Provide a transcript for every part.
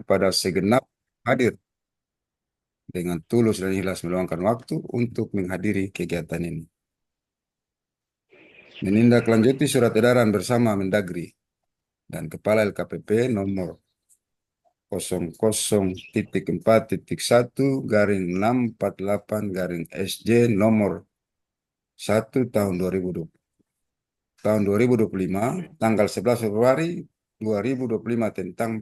kepada segenap hadir dengan tulus dan ikhlas meluangkan waktu untuk menghadiri kegiatan ini. Menindaklanjuti surat edaran bersama Mendagri dan Kepala LKPP nomor 00.4.1/648 nomor 1 tahun 2020. Tahun 2025, tanggal 11 Februari 2025 tentang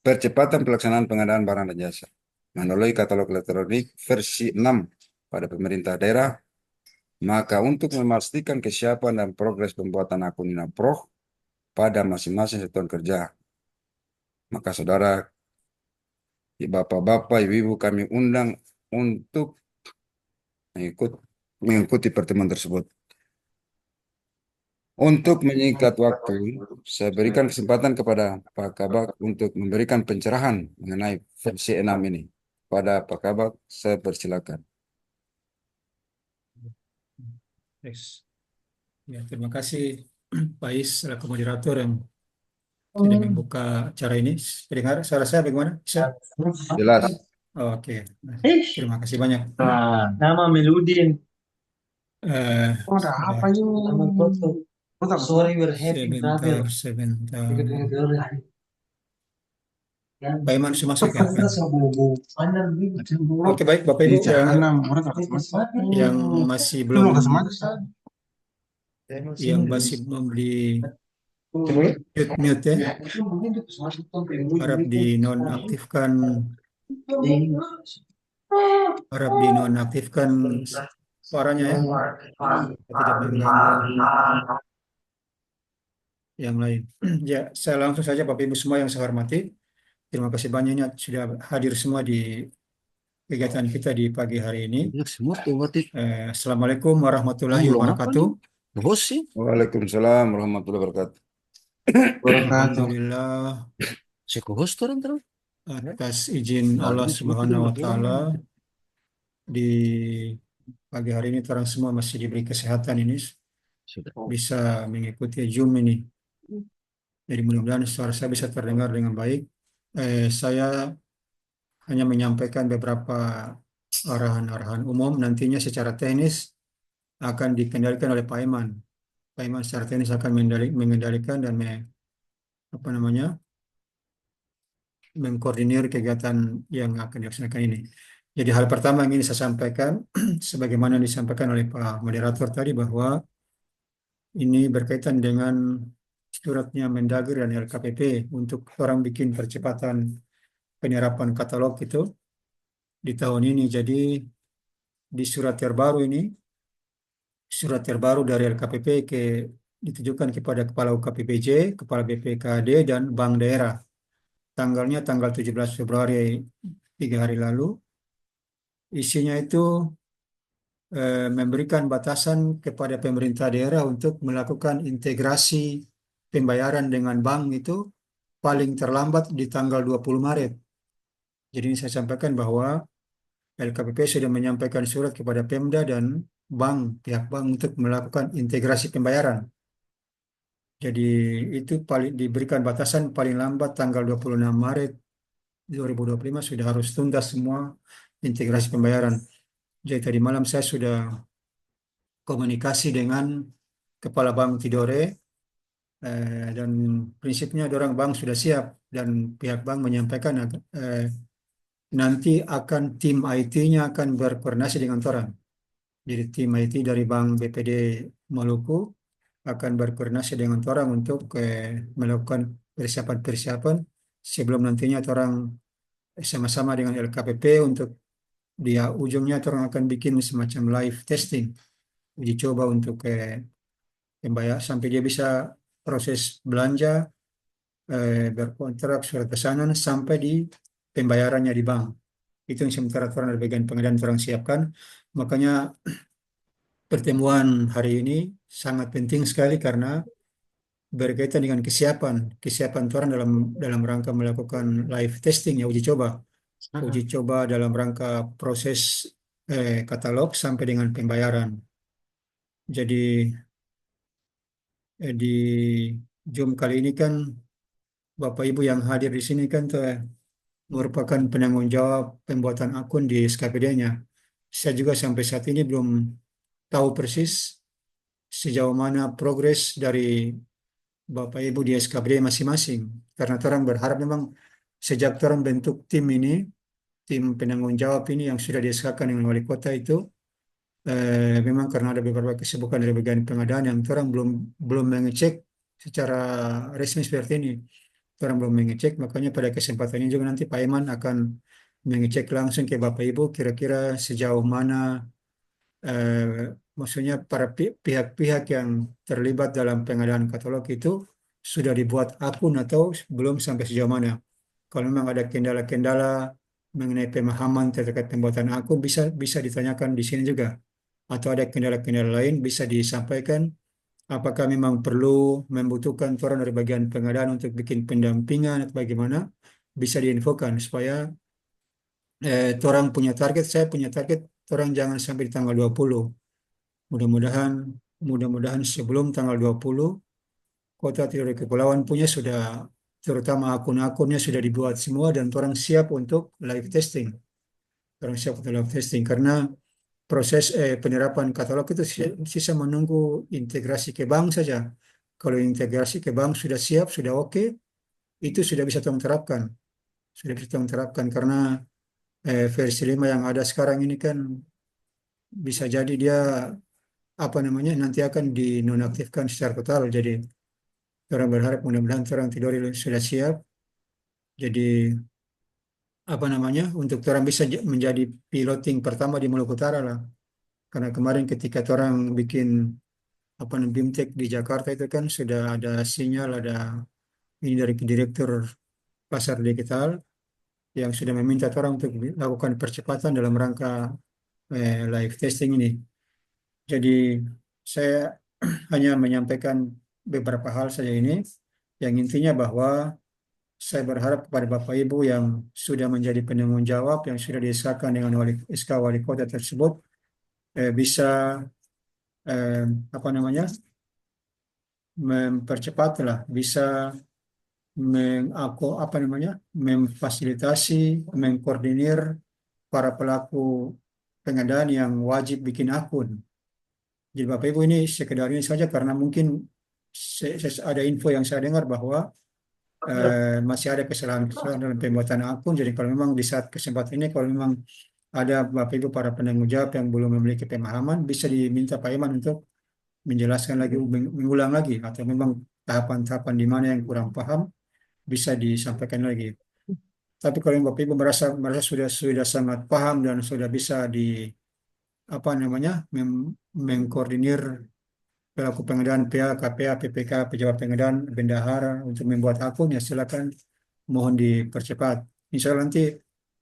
percepatan pelaksanaan pengadaan barang dan jasa melalui katalog elektronik versi 6 pada pemerintah daerah. Maka untuk memastikan kesiapan dan progres pembuatan akun Inaproh pada masing-masing satuan kerja, maka saudara, bapak-bapak, ibu-ibu kami undang untuk mengikuti pertemuan tersebut. Untuk menyingkat waktu, saya berikan kesempatan kepada Pak Kabak untuk memberikan pencerahan mengenai versi 6 ini. Pada Pak Kabak, saya persilakan. Yes. Ya, terima kasih Pak Is selaku moderator yang sudah membuka acara ini. Dengar suara saya bagaimana? Bisa? Jelas. Oke. Terima kasih banyak. Nama Meludin. Sebentar, Apa yuk? Sorry, we're happy, brother. sebentar. Pak Iman sudah masuk ya? Oke, baik Bapak Ibu yang masih belum di mute ya, harap dinonaktifkan suaranya ya, tidak mengganggu yang lain. Ya, saya langsung saja Bapak Ibu semua yang saya hormati. Terima kasih banyaknya sudah hadir semua di kegiatan kita di pagi hari ini. Assalamualaikum warahmatullahi wabarakatuh. Waalaikumsalam warahmatullahi wabarakatuh. Alhamdulillah atas izin Allah Subhanahu wa Ta'ala, di pagi hari ini orang semua masih diberi kesehatan ini, bisa mengikuti Zoom ini. Jadi mudah-mudahan suara saya bisa terdengar dengan baik. Saya hanya menyampaikan beberapa arahan-arahan umum, nantinya secara teknis akan dikendalikan oleh Pak Iman. Pak Iman secara teknis akan mengendalikan dan mengkoordinir kegiatan yang akan dilaksanakan ini. Jadi hal pertama yang ingin saya sampaikan, sebagaimana yang disampaikan oleh Pak Moderator tadi, bahwa ini berkaitan dengan suratnya Mendagri dan LKPP untuk orang bikin percepatan penyerapan katalog itu di tahun ini. Jadi di surat terbaru dari LKPP ditujukan kepada Kepala UKPPJ, Kepala BPKD, dan Bank Daerah. Tanggalnya tanggal 17 Februari 3 hari lalu. Isinya itu memberikan batasan kepada pemerintah daerah untuk melakukan integrasi pembayaran dengan bank itu paling terlambat di tanggal 20 Maret. Jadi ini saya sampaikan bahwa LKPP sudah menyampaikan surat kepada Pemda dan pihak bank untuk melakukan integrasi pembayaran. Jadi itu diberikan batasan paling lambat tanggal 26 Maret 2025 sudah harus tuntas semua integrasi pembayaran. Jadi tadi malam saya sudah komunikasi dengan Kepala Bank Tidore, dan prinsipnya orang bank sudah siap dan pihak bank menyampaikan nanti akan tim IT-nya akan berkoordinasi dengan orang. Jadi tim IT dari Bank BPD Maluku akan berkoordinasi dengan orang untuk melakukan persiapan-persiapan sebelum nantinya orang sama-sama dengan LKPP untuk ujungnya orang akan bikin semacam live testing, uji coba untuk pembayar sampai dia bisa proses belanja, berkontrak, surat pesanan sampai di pembayarannya di bank. Itu yang sementara orang dari bagian pengadaan orang siapkan. Makanya pertemuan hari ini sangat penting sekali karena berkaitan dengan kesiapan orang dalam rangka melakukan live testing ya, uji coba dalam rangka proses katalog sampai dengan pembayaran. Jadi di Zoom kali ini kan Bapak Ibu yang hadir di sini kan merupakan penanggung jawab pembuatan akun di SKPD-nya. Saya juga sampai saat ini belum tahu persis sejauh mana progres dari Bapak Ibu di SKPD masing-masing. Karena orang berharap memang sejak orang bentuk tim ini, tim penanggung jawab ini yang sudah dieskakan dengan wali kota itu, memang karena ada beberapa kesibukan dari bagian pengadaan yang orang belum belum mengecek secara resmi seperti ini. Orang belum mengecek, makanya pada kesempatan ini juga nanti Pak Iman akan mengecek langsung ke Bapak Ibu kira-kira sejauh mana eh, maksudnya para pihak-pihak yang terlibat dalam pengadaan katalog itu sudah dibuat akun atau belum sampai sejauh mana. Kalau memang ada kendala-kendala mengenai pemahaman terkait pembuatan akun bisa bisa ditanyakan di sini juga. Atau ada kendala-kendala lain bisa disampaikan apakah memang perlu membutuhkan orang dari bagian pengadaan untuk bikin pendampingan atau bagaimana bisa diinfokan supaya orang punya target, saya punya target orang jangan sampai di tanggal 20. Mudah-mudahan mudah-mudahan sebelum tanggal 20 Kota Tidore Kepulauan punya sudah terutama akun-akunnya sudah dibuat semua dan orang siap untuk live testing. Orang siap untuk live testing karena proses penerapan katalog itu sisa menunggu integrasi ke bank saja. Kalau integrasi ke bank sudah siap, sudah oke, itu sudah bisa tolong terapkan. Sudah bisa tolong terapkan karena versi 5 yang ada sekarang ini kan bisa jadi dia apa namanya nanti akan dinonaktifkan secara total. Jadi orang berharap mudah-mudahan orang Tidore sudah siap. Jadi apa namanya untuk orang bisa menjadi piloting pertama di Maluku Utara lah. Karena kemarin ketika orang bikin apa namanya BIMTEK di Jakarta itu kan sudah ada sinyal ada ini dari direktur pasar digital yang sudah meminta orang untuk melakukan percepatan dalam rangka live testing ini. Jadi saya hanya menyampaikan beberapa hal saja ini yang intinya bahwa saya berharap kepada Bapak Ibu yang sudah menjadi penanggung jawab yang sudah disahkan dengan SK wali kota tersebut bisa eh, apa namanya mempercepatlah bisa apa namanya memfasilitasi mengkoordinir para pelaku pengadaan yang wajib bikin akun. Jadi Bapak Ibu ini sekedar ini saja karena mungkin ada info yang saya dengar bahwa masih ada kesalahan-kesalahan dalam pembuatan akun. Jadi kalau memang di saat kesempatan ini kalau memang ada Bapak Ibu para penanggung jawab yang belum memiliki pemahaman bisa diminta Pak Iman untuk menjelaskan lagi, mengulang lagi atau memang tahapan-tahapan di mana yang kurang paham bisa disampaikan lagi. Tapi kalau Bapak Ibu merasa merasa sudah sangat paham dan sudah bisa di apa namanya mengkoordinir pelaku pengadaan PA, KPA, PPK, pejabat pengadaan, bendahara untuk membuat akun ya silakan mohon dipercepat. Insya Allah nanti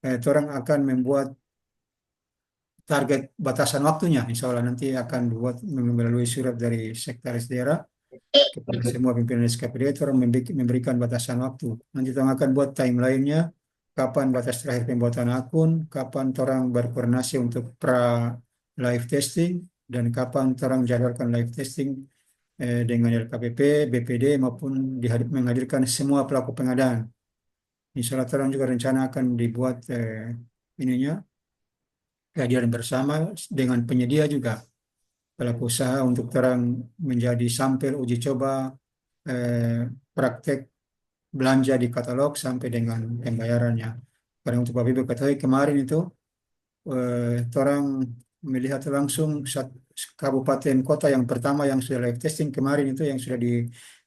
orang akan membuat target batasan waktunya. Insya Allah nanti akan dibuat melalui surat dari sekretaris daerah kepada semua pimpinan SKPD itu orang memberikan batasan waktu. Nanti orang akan buat timelinenya, kapan batas terakhir pembuatan akun, kapan orang berkoordinasi untuk pra live testing, dan kapan orang jadwalkan live testing dengan LKPP, BPD maupun menghadirkan semua pelaku pengadaan. Insya Allah orang juga rencana akan dibuat ininya kehadiran bersama dengan penyedia juga pelaku usaha untuk terang menjadi sampel uji coba praktek belanja di katalog sampai dengan pembayarannya. Karena untuk Bapak Ibu ketahui kemarin itu orang melihat langsung kabupaten kota yang pertama yang sudah live testing kemarin itu yang sudah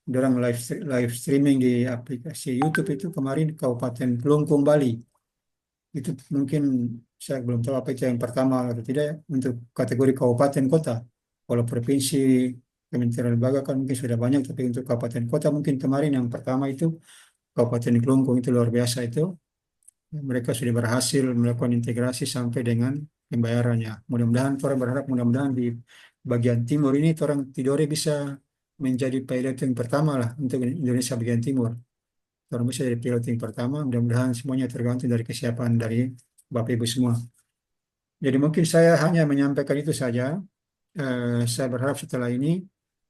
dorang live streaming di aplikasi YouTube itu kemarin Kabupaten Kelungkung Bali. Itu mungkin saya belum tahu apa itu yang pertama atau tidak ya, untuk kategori kabupaten kota. Kalau provinsi Kementerian Lembaga kan mungkin sudah banyak, tapi untuk kabupaten kota mungkin kemarin yang pertama itu Kabupaten Kelungkung itu luar biasa itu. Mereka sudah berhasil melakukan integrasi sampai dengan pembayarannya. Mudah-mudahan orang berharap mudah-mudahan di bagian timur ini orang Tidore bisa menjadi pilot yang pertama lah untuk Indonesia bagian timur. Orang bisa jadi pilot yang pertama. Mudah-mudahan semuanya tergantung dari kesiapan dari Bapak Ibu semua. Jadi mungkin saya hanya menyampaikan itu saja. Saya berharap setelah ini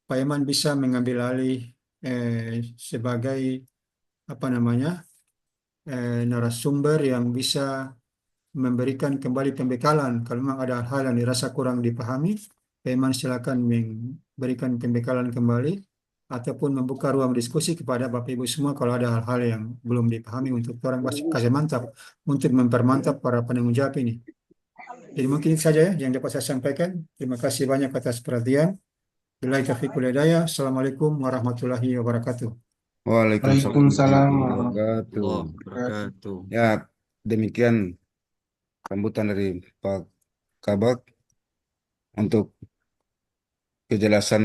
Pak Iman bisa mengambil alih sebagai apa namanya narasumber yang bisa memberikan kembali pembekalan. Kalau memang ada hal yang dirasa kurang dipahami, Pak Iman silakan memberikan pembekalan kembali ataupun membuka ruang diskusi kepada Bapak Ibu semua kalau ada hal-hal yang belum dipahami untuk orang kasih mantap untuk mempermantap para penanggung jawab ini. Jadi mungkin itu saja ya yang dapat saya sampaikan. Terima kasih banyak atas perhatian. Billahi taufiq wal hidayah. Assalamualaikum warahmatullahi wabarakatuh. Waalaikumsalam Waalaikumsalam warahmatullahi warahmatullahi wabarakatuh. Allah wabarakatuh. wabarakatuh. Ya, demikian sambutan dari Pak Kabak untuk kejelasan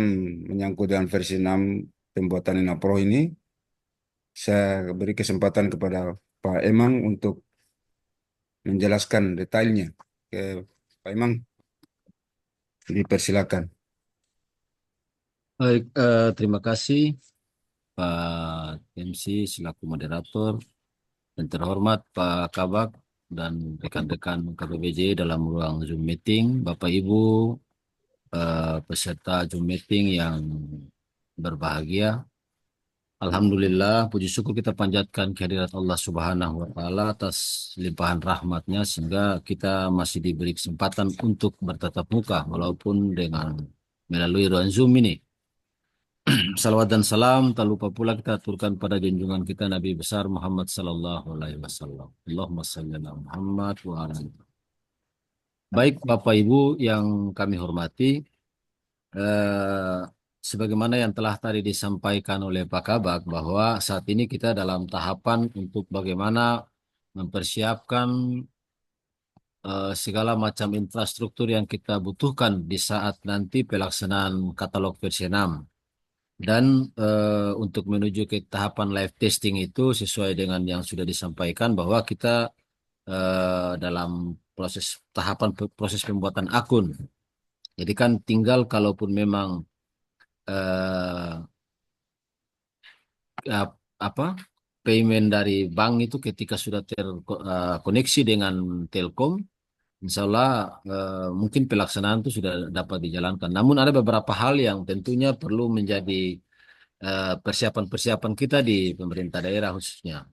menyangkut dengan versi 6 pembuatan Inapro ini. Saya beri kesempatan kepada Pak Emang untuk menjelaskan detailnya. Oke, Pak Emang, dipersilakan. Baik, terima kasih Pak MC selaku moderator dan terhormat Pak Kabak dan rekan-rekan KPBJ dalam ruang Zoom meeting, Bapak Ibu peserta Zoom meeting yang berbahagia. Alhamdulillah, puji syukur kita panjatkan kehadirat Allah Subhanahu wa Ta'ala atas limpahan rahmatnya sehingga kita masih diberi kesempatan untuk bertatap muka walaupun dengan melalui ruang Zoom ini. Salawat dan salam tak lupa pula kita aturkan pada junjungan kita Nabi besar Muhammad sallallahu alaihi wasallam. Allahumma shalli ala Muhammad wa ala ali. Baik Bapak Ibu yang kami hormati, eh, sebagaimana yang telah tadi disampaikan oleh Pak Kabak bahwa saat ini kita dalam tahapan untuk bagaimana mempersiapkan segala macam infrastruktur yang kita butuhkan di saat nanti pelaksanaan katalog versi 6. Dan untuk menuju ke tahapan live testing itu sesuai dengan yang sudah disampaikan bahwa kita dalam proses pembuatan akun. Jadi kan tinggal kalaupun memang eh, apa payment dari bank itu ketika sudah terkoneksi dengan Telkom, Insya Allah mungkin pelaksanaan itu sudah dapat dijalankan. Namun ada beberapa hal yang tentunya perlu menjadi persiapan-persiapan kita di pemerintah daerah khususnya.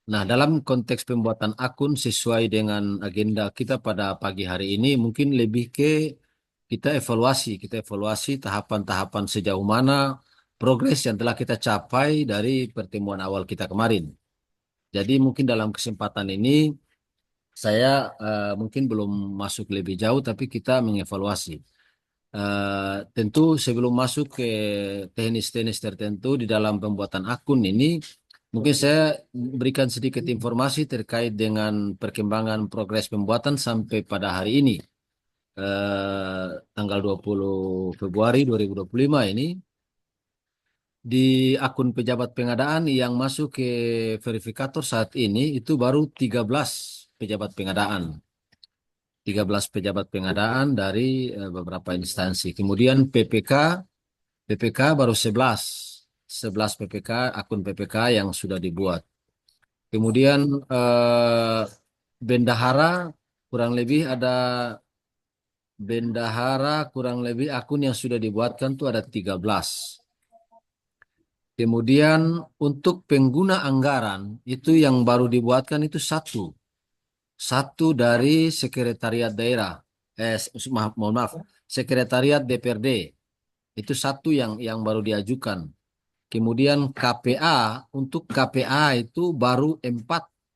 Nah, dalam konteks pembuatan akun sesuai dengan agenda kita pada pagi hari ini, mungkin lebih ke kita evaluasi tahapan-tahapan sejauh mana progres yang telah kita capai dari pertemuan awal kita kemarin. Jadi mungkin dalam kesempatan ini saya mungkin belum masuk lebih jauh, tapi kita mengevaluasi. Tentu sebelum masuk ke teknis-teknis tertentu di dalam pembuatan akun ini, mungkin saya berikan sedikit informasi terkait dengan perkembangan progres pembuatan sampai pada hari ini, tanggal 20 Februari 2025 ini, di akun pejabat pengadaan yang masuk ke verifikator saat ini itu baru 13 pejabat pengadaan. 13 pejabat pengadaan dari beberapa instansi. Kemudian PPK baru 11. 11 PPK, akun PPK yang sudah dibuat. Kemudian bendahara kurang lebih ada akun yang sudah dibuatkan tuh ada 13. Kemudian untuk pengguna anggaran itu yang baru dibuatkan itu satu dari sekretariat daerah, mohon maaf, sekretariat DPRD itu satu yang baru diajukan. Kemudian untuk KPA itu baru 4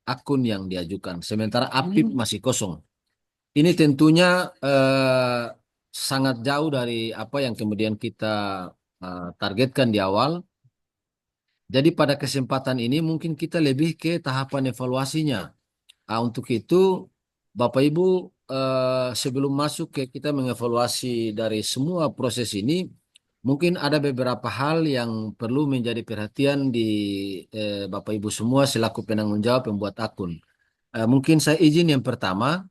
akun yang diajukan, sementara APIP masih kosong. Ini tentunya sangat jauh dari apa yang kemudian kita targetkan di awal. Jadi pada kesempatan ini mungkin kita lebih ke tahapan evaluasinya. Untuk itu, Bapak Ibu, sebelum masuk ke kita mengevaluasi dari semua proses ini, mungkin ada beberapa hal yang perlu menjadi perhatian di Bapak Ibu semua selaku penanggung jawab pembuat akun. Mungkin saya izin yang pertama.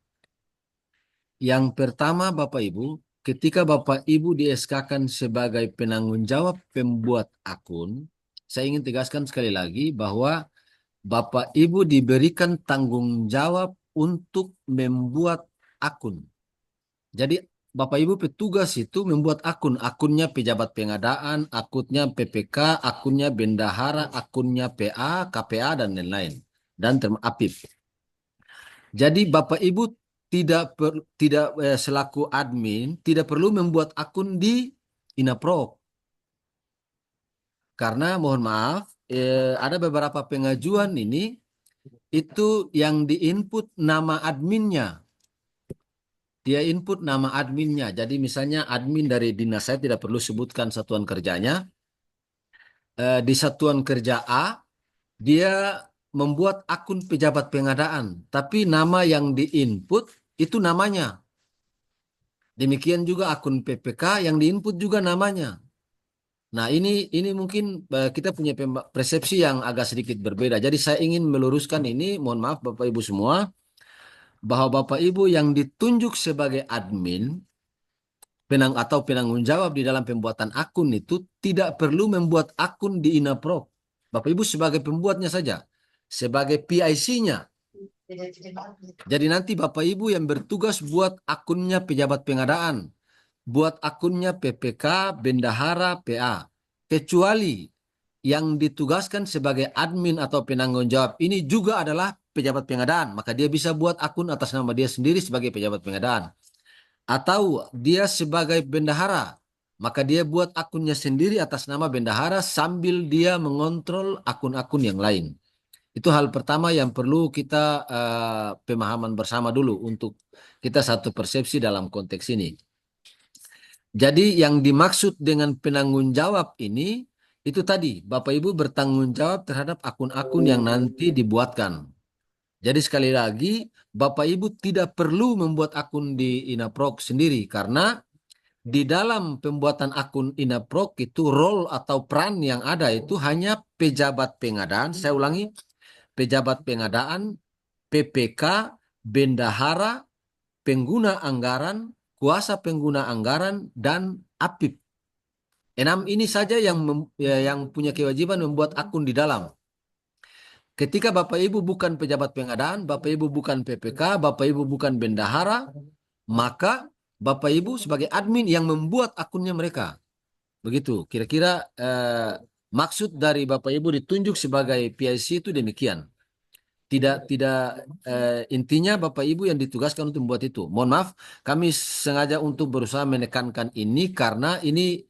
Yang pertama, Bapak Ibu, ketika Bapak Ibu di-SK-kan sebagai penanggung jawab pembuat akun, saya ingin tegaskan sekali lagi bahwa Bapak Ibu diberikan tanggung jawab untuk membuat akun. Jadi Bapak Ibu petugas itu membuat akun, akunnya pejabat pengadaan, akunnya PPK, akunnya bendahara, akunnya PA, KPA dan lain-lain, dan Apip. Jadi Bapak Ibu tidak selaku admin tidak perlu membuat akun di Inaprok, karena mohon maaf ada beberapa pengajuan ini itu yang diinput nama adminnya. Dia input nama adminnya. Jadi misalnya admin dari dinas, saya tidak perlu sebutkan satuan kerjanya. Di satuan kerja A, dia membuat akun pejabat pengadaan. Tapi nama yang diinput itu namanya. Demikian juga akun PPK yang diinput juga namanya. Nah ini mungkin kita punya persepsi yang agak sedikit berbeda. Jadi saya ingin meluruskan ini, mohon maaf Bapak Ibu semua, bahwa Bapak Ibu yang ditunjuk sebagai admin atau penanggung jawab di dalam pembuatan akun itu tidak perlu membuat akun di Inaprok. Bapak Ibu sebagai pembuatnya saja, sebagai PIC-nya. Jadi nanti Bapak Ibu yang bertugas buat akunnya pejabat pengadaan, buat akunnya PPK, bendahara, PA. Kecuali yang ditugaskan sebagai admin atau penanggung jawab ini juga adalah pejabat pengadaan, maka dia bisa buat akun atas nama dia sendiri sebagai pejabat pengadaan. Atau dia sebagai bendahara, maka dia buat akunnya sendiri atas nama bendahara sambil dia mengontrol akun-akun yang lain. Itu hal pertama yang perlu kita pemahaman bersama dulu untuk kita satu persepsi dalam konteks ini. Jadi yang dimaksud dengan penanggung jawab ini, itu tadi, Bapak Ibu bertanggung jawab terhadap akun-akun yang nanti dibuatkan. Jadi sekali lagi, Bapak Ibu tidak perlu membuat akun di Inaprok sendiri, karena di dalam pembuatan akun Inaprok itu role atau peran yang ada itu hanya pejabat pengadaan, saya ulangi, pejabat pengadaan, PPK, bendahara, pengguna anggaran, kuasa pengguna anggaran, dan Apip. 6 ini saja yang punya kewajiban membuat akun di dalam. Ketika Bapak Ibu bukan pejabat pengadaan, Bapak Ibu bukan PPK, Bapak Ibu bukan bendahara, maka Bapak Ibu sebagai admin yang membuat akunnya mereka. Begitu, kira-kira maksud dari Bapak Ibu ditunjuk sebagai PIC itu demikian. Tidak intinya Bapak Ibu yang ditugaskan untuk membuat itu. Mohon maaf, kami sengaja untuk berusaha menekankan ini karena ini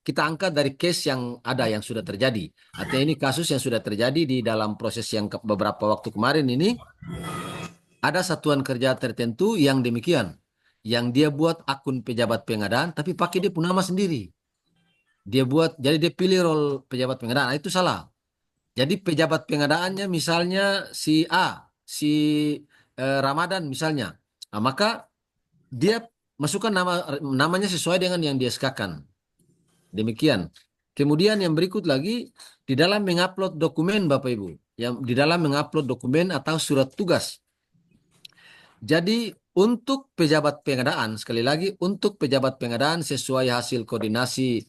kita angkat dari case yang ada yang sudah terjadi. Artinya ini kasus yang sudah terjadi di dalam proses yang beberapa waktu kemarin ini. Ada satuan kerja tertentu yang demikian, yang dia buat akun pejabat pengadaan tapi pakai dia punya nama sendiri. Dia buat, jadi dia pilih role pejabat pengadaan. Nah, itu salah. Jadi pejabat pengadaannya misalnya si A, si Ramadan misalnya. Nah, maka dia masukkan namanya sesuai dengan yang dia SK-kan. Demikian. Kemudian yang berikut lagi, di dalam mengupload dokumen Bapak Ibu, yang di dalam mengupload dokumen atau surat tugas. Jadi untuk pejabat pengadaan, sekali lagi untuk pejabat pengadaan sesuai hasil koordinasi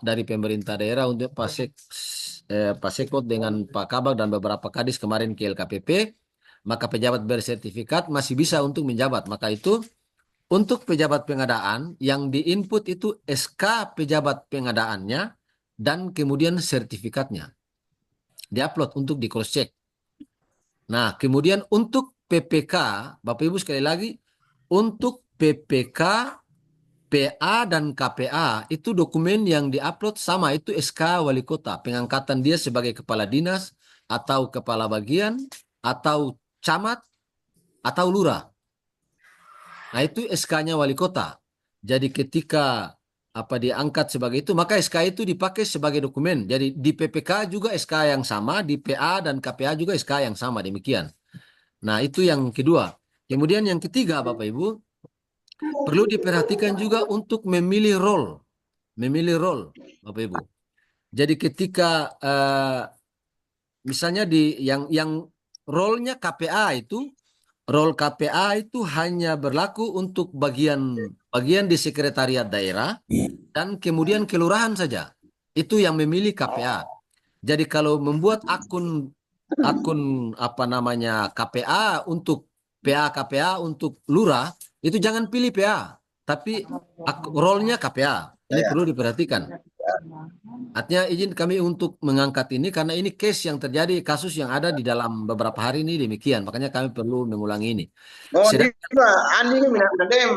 dari pemerintah daerah untuk Pak Sekot dengan Pak Kabak dan beberapa kadis kemarin ke LKPP, maka pejabat bersertifikat masih bisa untuk menjabat. Maka itu untuk pejabat pengadaan yang diinput itu SK pejabat pengadaannya dan kemudian sertifikatnya diupload untuk di cross check. Nah, kemudian untuk PPK, Bapak Ibu sekali lagi, untuk PPK, PA dan KPA itu dokumen yang diupload sama, itu SK Wali Kota, pengangkatan dia sebagai kepala dinas atau kepala bagian atau camat atau lurah. Nah, itu SK-nya Wali Kota. Jadi ketika diangkat sebagai itu, maka SK itu dipakai sebagai dokumen. Jadi di PPK juga SK yang sama, di PA dan KPA juga SK yang sama, demikian. Nah, itu yang kedua. Kemudian yang ketiga, Bapak Ibu, perlu diperhatikan juga untuk memilih role. Memilih role, Bapak Ibu. Jadi ketika misalnya yang role-nya KPA itu, role KPA itu hanya berlaku untuk bagian di sekretariat daerah dan kemudian kelurahan saja. Itu yang memilih KPA. Jadi kalau membuat akun KPA untuk PA KPA untuk lurah, Itu jangan pilih PA, tapi role-nya KPA. Ini perlu diperhatikan. Artinya izin kami untuk mengangkat ini karena ini case yang terjadi, kasus yang ada di dalam beberapa hari ini demikian. Makanya kami perlu mengulangi ini. Oh, di Sedangkan Andi ini minat dem.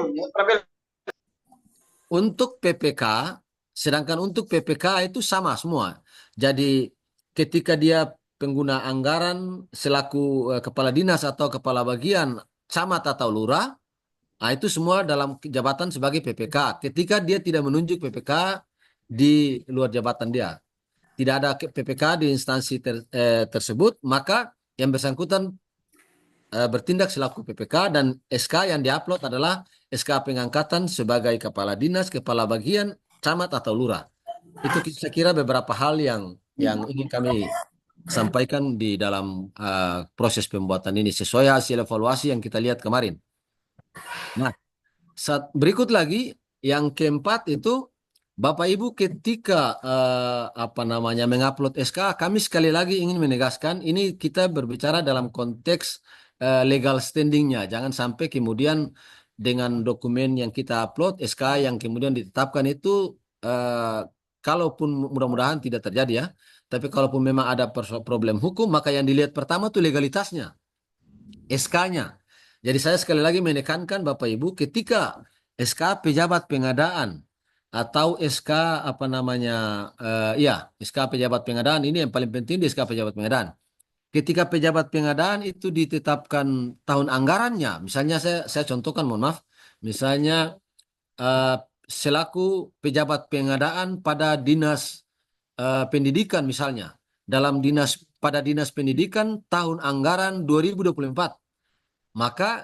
untuk PPK, sedangkan untuk PPK itu sama semua. Jadi ketika dia pengguna anggaran selaku kepala dinas atau kepala bagian camat atau lurah, nah itu semua dalam jabatan sebagai PPK. Ketika dia tidak menunjuk PPK di luar jabatan dia, tidak ada PPK di instansi tersebut, maka yang bersangkutan bertindak selaku PPK dan SK yang diupload adalah SK pengangkatan sebagai kepala dinas, kepala bagian, camat atau lurah. Itu saya kira beberapa hal yang ingin kami sampaikan di dalam proses pembuatan ini sesuai hasil evaluasi yang kita lihat kemarin. Nah, berikut lagi yang keempat itu Bapak Ibu ketika mengupload SK, kami sekali lagi ingin menegaskan ini kita berbicara dalam konteks legal standingnya. Jangan sampai kemudian dengan dokumen yang kita upload SK yang kemudian ditetapkan itu kalaupun mudah-mudahan tidak terjadi ya, tapi kalaupun memang ada problem hukum maka yang dilihat pertama tuh legalitasnya, SK-nya. Jadi saya sekali lagi menekankan Bapak Ibu ketika SK pejabat pengadaan atau SK SK pejabat pengadaan ini yang paling penting di SK pejabat pengadaan. Ketika pejabat pengadaan itu ditetapkan tahun anggarannya, misalnya saya contohkan, mohon maaf, misalnya eh, selaku pejabat pengadaan pada dinas pendidikan misalnya, pada dinas pendidikan tahun anggaran 2024. Maka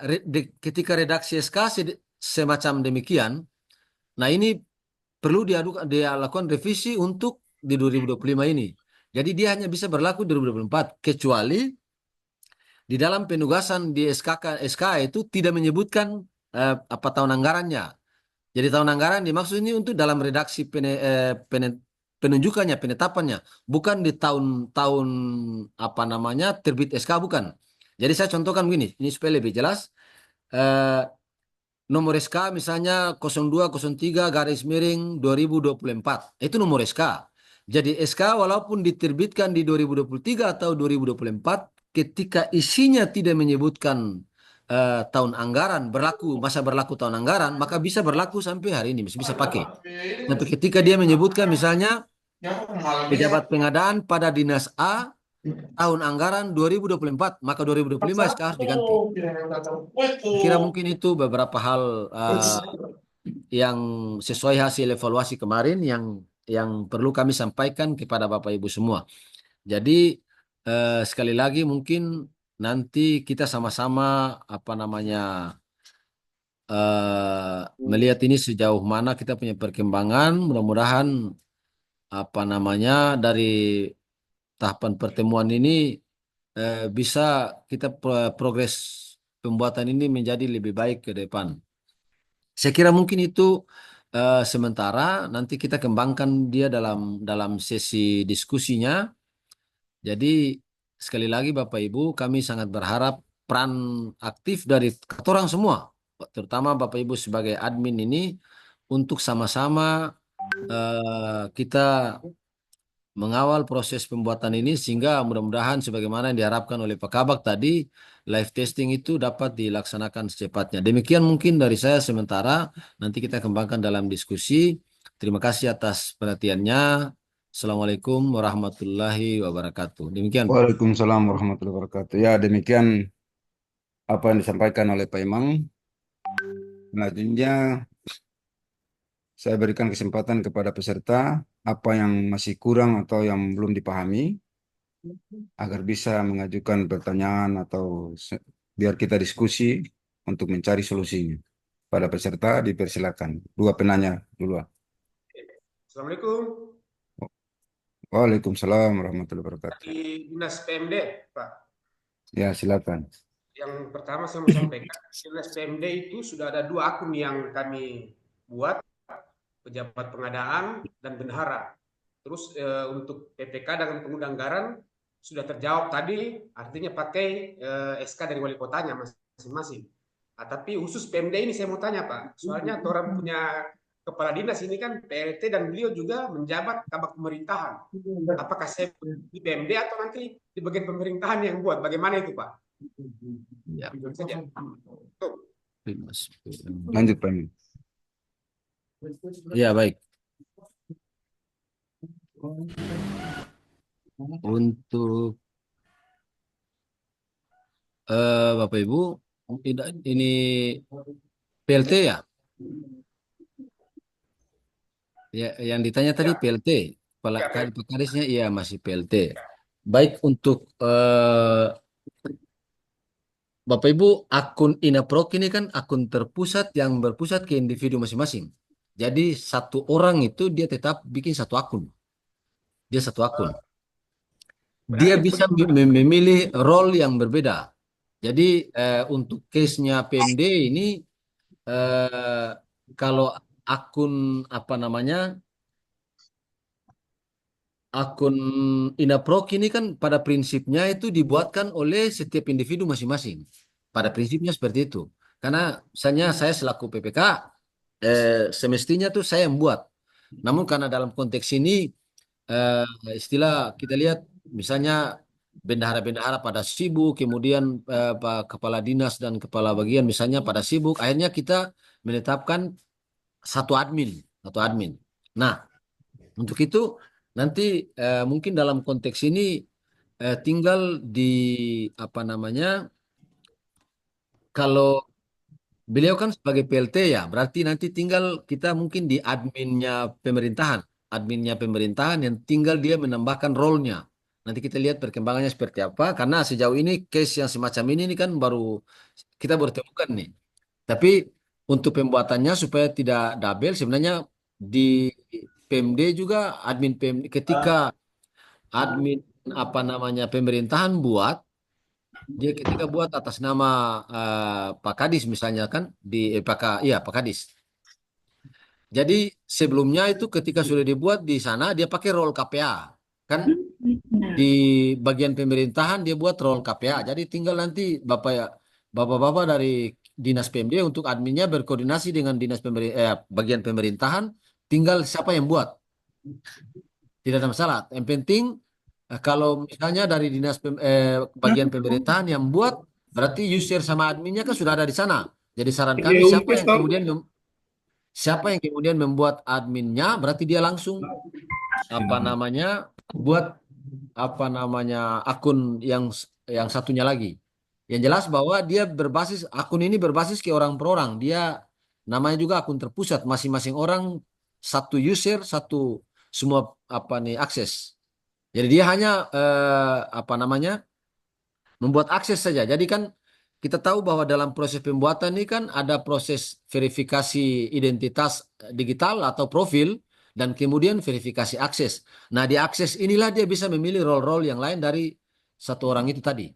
ketika redaksi SK semacam demikian, nah ini perlu dia lakukan revisi untuk di 2025 ini. Jadi dia hanya bisa berlaku di 2024 kecuali di dalam penugasan di SK itu tidak menyebutkan tahun anggarannya. Jadi tahun anggaran dimaksud ini untuk dalam redaksi penunjukannya, penetapannya, bukan di tahun-tahun terbit SK bukan. Jadi saya contohkan begini, ini supaya lebih jelas. Nomor SK misalnya 0203 garis miring 2024. Itu nomor SK. Jadi SK walaupun diterbitkan di 2023 atau 2024, ketika isinya tidak menyebutkan tahun anggaran, masa berlaku tahun anggaran, maka bisa berlaku sampai hari ini, bisa pakai. Tapi ketika dia menyebutkan misalnya pejabat pengadaan pada dinas A, tahun anggaran 2024, maka 2025 SK harus diganti. Saya kira mungkin itu beberapa hal yang sesuai hasil evaluasi kemarin yang perlu kami sampaikan kepada Bapak Ibu semua. Jadi sekali lagi mungkin nanti kita sama-sama melihat ini sejauh mana kita punya perkembangan. Mudah-mudahan dari tahapan pertemuan ini bisa kita progres pembuatan ini menjadi lebih baik ke depan. Saya kira mungkin itu sementara nanti kita kembangkan dia dalam sesi diskusinya. Jadi sekali lagi Bapak Ibu kami sangat berharap peran aktif dari orang semua, terutama Bapak Ibu sebagai admin ini untuk sama-sama kita mengawal proses pembuatan ini sehingga mudah-mudahan sebagaimana yang diharapkan oleh Pak Kabak tadi, live testing itu dapat dilaksanakan secepatnya. Demikian mungkin dari saya sementara, nanti kita kembangkan dalam diskusi. Terima kasih atas perhatiannya. Assalamualaikum warahmatullahi wabarakatuh. Demikian. Waalaikumsalam warahmatullahi wabarakatuh. Ya, demikian apa yang disampaikan oleh Pak Imam. Selanjutnya saya berikan kesempatan kepada peserta apa yang masih kurang atau yang belum dipahami agar bisa mengajukan pertanyaan atau biar kita diskusi untuk mencari solusinya. Pada peserta dipersilakan. Dua penanya dulu. Assalamualaikum. Waalaikumsalam warahmatullahi wabarakatuh. Di Dinas PMD, Pak. Ya, silakan. Yang pertama saya mau sampaikan, Dinas PMD itu sudah ada 2 akun yang kami buat, pejabat pengadaan dan bendahara. Terus untuk PPK dan pengguna anggaran sudah terjawab tadi, artinya pakai SK dari wali kotanya masing-masing. Nah, tapi khusus PMD ini saya mau tanya Pak, soalnya orang punya kepala dinas ini kan PLT dan beliau juga menjabat kabak pemerintahan. Apakah saya di PMD atau nanti di bagian pemerintahan yang buat? Bagaimana itu Pak? Ya. Itu saja. Tuh. Lanjut Pak Emin. Ya, baik. Untuk Bapak Ibu, ini PLT ya? Ya, yang ditanya tadi Ya, PLT, kepala ya, baik. kadisnya iya masih PLT. Baik untuk Bapak Ibu, akun Inaprok ini kan akun terpusat yang berpusat ke individu masing-masing. Jadi satu orang itu dia tetap bikin satu akun. Dia satu akun. Dia Berarti bisa begitu. memilih role yang berbeda. Jadi untuk case-nya PMD ini eh, kalau akun apa namanya akun Inaprok ini kan pada prinsipnya itu dibuatkan oleh setiap individu masing-masing. Pada prinsipnya seperti itu. Karena misalnya saya selaku PPK semestinya tuh saya yang buat. Namun karena dalam konteks ini eh, istilah kita lihat misalnya bendahara-bendahara pada sibuk, kemudian Pak Kepala Dinas dan Kepala Bagian misalnya pada sibuk, akhirnya kita menetapkan satu admin, satu admin. Nah, untuk itu nanti mungkin dalam konteks ini tinggal di apa namanya, kalau beliau kan sebagai PLT ya, berarti nanti tinggal kita mungkin di adminnya pemerintahan yang tinggal dia menambahkan role-nya. Nanti kita lihat perkembangannya seperti apa, karena sejauh ini case yang semacam ini kan baru kita baru temukan nih. Tapi untuk pembuatannya supaya tidak double, sebenarnya di PMD juga admin PMD ketika admin apa namanya pemerintahan buat dia ketika buat atas nama Pak Kadis misalnya kan di Pak Kadis. Jadi sebelumnya itu ketika sudah dibuat di sana dia pakai role KPA kan di bagian pemerintahan dia buat role KPA. Jadi tinggal nanti bapak-bapak dari dinas PMD untuk adminnya berkoordinasi dengan bagian pemerintahan. Tinggal siapa yang buat tidak ada masalah. Yang penting kalau misalnya dari bagian pemerintahan yang buat, berarti user sama adminnya kan sudah ada di sana. Jadi saran kami siapa yang kemudian membuat adminnya, berarti dia langsung apa namanya buat apa namanya akun yang satunya lagi. Yang jelas bahwa dia berbasis akun ini berbasis ke orang per orang. Dia namanya juga akun terpusat. Masing-masing orang satu user, satu semua apa nih akses. Jadi dia hanya apa namanya membuat akses saja. Jadi kan kita tahu bahwa dalam proses pembuatan ini kan ada proses verifikasi identitas digital atau profil dan kemudian verifikasi akses. Nah, di akses inilah dia bisa memilih role-role yang lain dari satu orang itu tadi.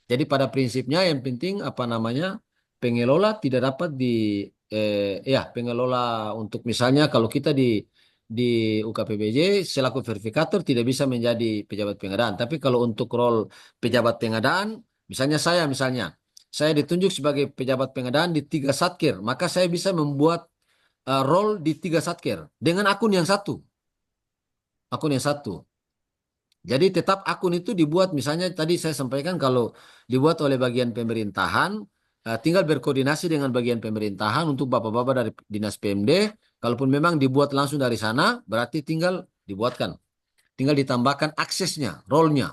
Jadi pada prinsipnya yang penting apa namanya pengelola tidak dapat pengelola untuk misalnya kalau kita di UKPBJ selaku verifikator tidak bisa menjadi pejabat pengadaan. Tapi kalau untuk role pejabat pengadaan, misalnya saya ditunjuk sebagai pejabat pengadaan di 3 Satker, maka saya bisa membuat role di 3 Satker dengan akun yang satu. Jadi tetap akun itu dibuat misalnya tadi saya sampaikan kalau dibuat oleh bagian pemerintahan, tinggal berkoordinasi dengan bagian pemerintahan untuk bapak-bapak dari dinas PMD. Kalaupun memang dibuat langsung dari sana, berarti tinggal dibuatkan. Tinggal ditambahkan aksesnya, role-nya.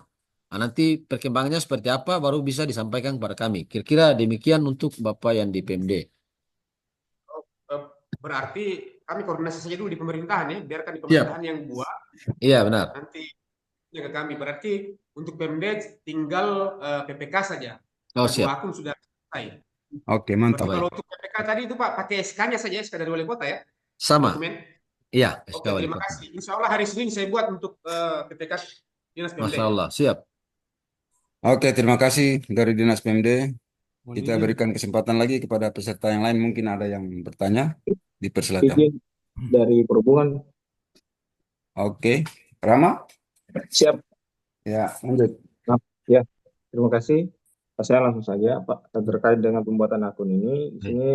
Nah, nanti perkembangannya seperti apa baru bisa disampaikan kepada kami. Kira-kira demikian untuk Bapak yang di PMD. Eh, Berarti kami koordinasi saja dulu di pemerintahan ya, biarkan di Siap. pemerintahan yang buat, Iya, benar. nanti ke kami. Berarti untuk PMD tinggal PPK saja. Oh, Karena 2 siap. akun sudah selesai. Oke, Berarti mantap. kalau untuk PPK tadi itu Pak, pakai SK-nya saja, SK dari wali kota ya, Sama. dokumen. Iya, SK Oke, Wali terima Kota. kasih. Insya Allah hari Senin saya buat untuk PPK Dinas PMD. Masya Allah, siap. Oke, terima kasih dari Dinas PMD. Kita berikan kesempatan lagi kepada peserta yang lain. Mungkin ada yang bertanya. Dipersilakan. Izin dari perhubungan. Oke, Rama? Siap. Ya, lanjut. Ya, terima kasih. Saya langsung saja, Pak, terkait dengan pembuatan akun ini. Di Baik. sini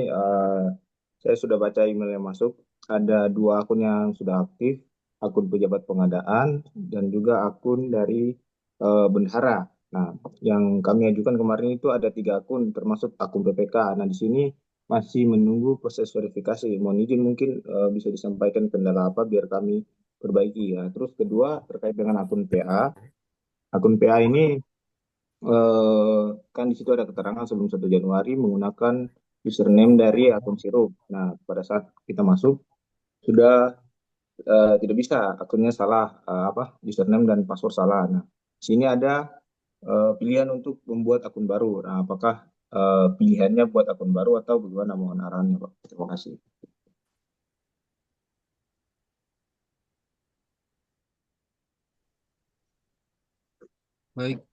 saya sudah baca email yang masuk. Ada dua akun yang sudah aktif, akun pejabat pengadaan dan juga akun dari bendahara. Nah, yang kami ajukan kemarin itu ada tiga akun, termasuk akun PPK. Nah, di sini masih menunggu proses verifikasi. Mohon izin mungkin bisa disampaikan kendala apa biar kami perbaiki ya. Terus kedua terkait dengan akun PA. Akun PA ini kan di situ ada keterangan sebelum 1 Januari menggunakan username dari akun Sirup. Nah, pada saat kita masuk sudah tidak bisa, akunnya salah, apa username dan password salah. Nah, di sini ada pilihan untuk membuat akun baru. Nah, apakah pilihannya buat akun baru atau bagaimana, mohon arahannya, Pak? Terima kasih. Baik.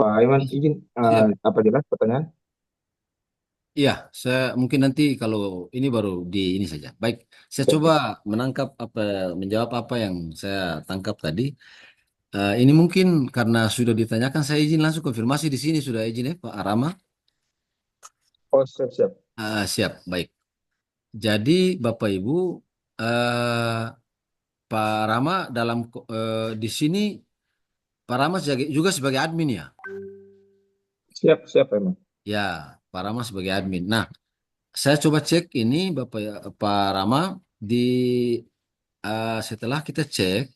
Pak Aiman, izin Siap. apa jelas pertanyaan? Iya, saya mungkin nanti kalau ini baru di ini saja. Baik, saya coba menangkap menjawab apa yang saya tangkap tadi. Ini mungkin karena sudah ditanyakan, saya izin langsung konfirmasi di sini sudah izin ya Pak Arama. Oh, siap, siap. Siap, baik. Jadi Bapak Ibu, eh, Pak Rama di sini Pak Rama juga sebagai admin ya. Siap, siap, Aiman. Ya, Pak Rama sebagai admin. Nah, saya coba cek ini Pak Rama di setelah kita cek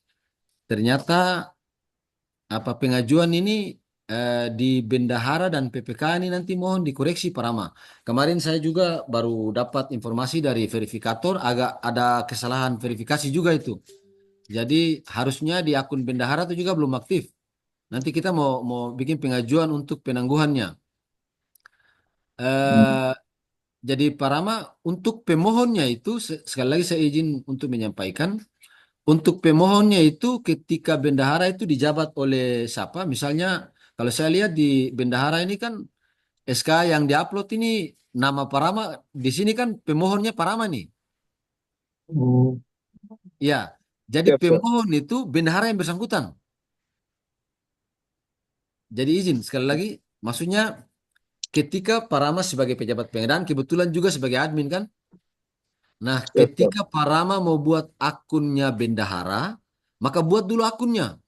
ternyata apa pengajuan ini di bendahara dan PPK ini nanti mohon dikoreksi Pak Rama. Kemarin saya juga baru dapat informasi dari verifikator agak ada kesalahan verifikasi juga itu. Jadi harusnya di akun bendahara itu juga belum aktif. Nanti kita mau bikin pengajuan untuk penangguhannya. Eh, jadi Pak Rama untuk pemohonnya itu sekali lagi saya izin untuk menyampaikan. Untuk pemohonnya itu ketika bendahara itu dijabat oleh siapa? Misalnya kalau saya lihat di bendahara ini kan SK yang diupload ini nama Parama di sini kan pemohonnya Parama nih. Hmm, Ya, jadi siap, siap. pemohon itu bendahara yang bersangkutan. Jadi izin sekali lagi, maksudnya ketika Parama sebagai pejabat pengadaan kebetulan juga sebagai admin kan. Nah, Siap, siap. ketika Parama mau buat akunnya bendahara, maka buat dulu akunnya,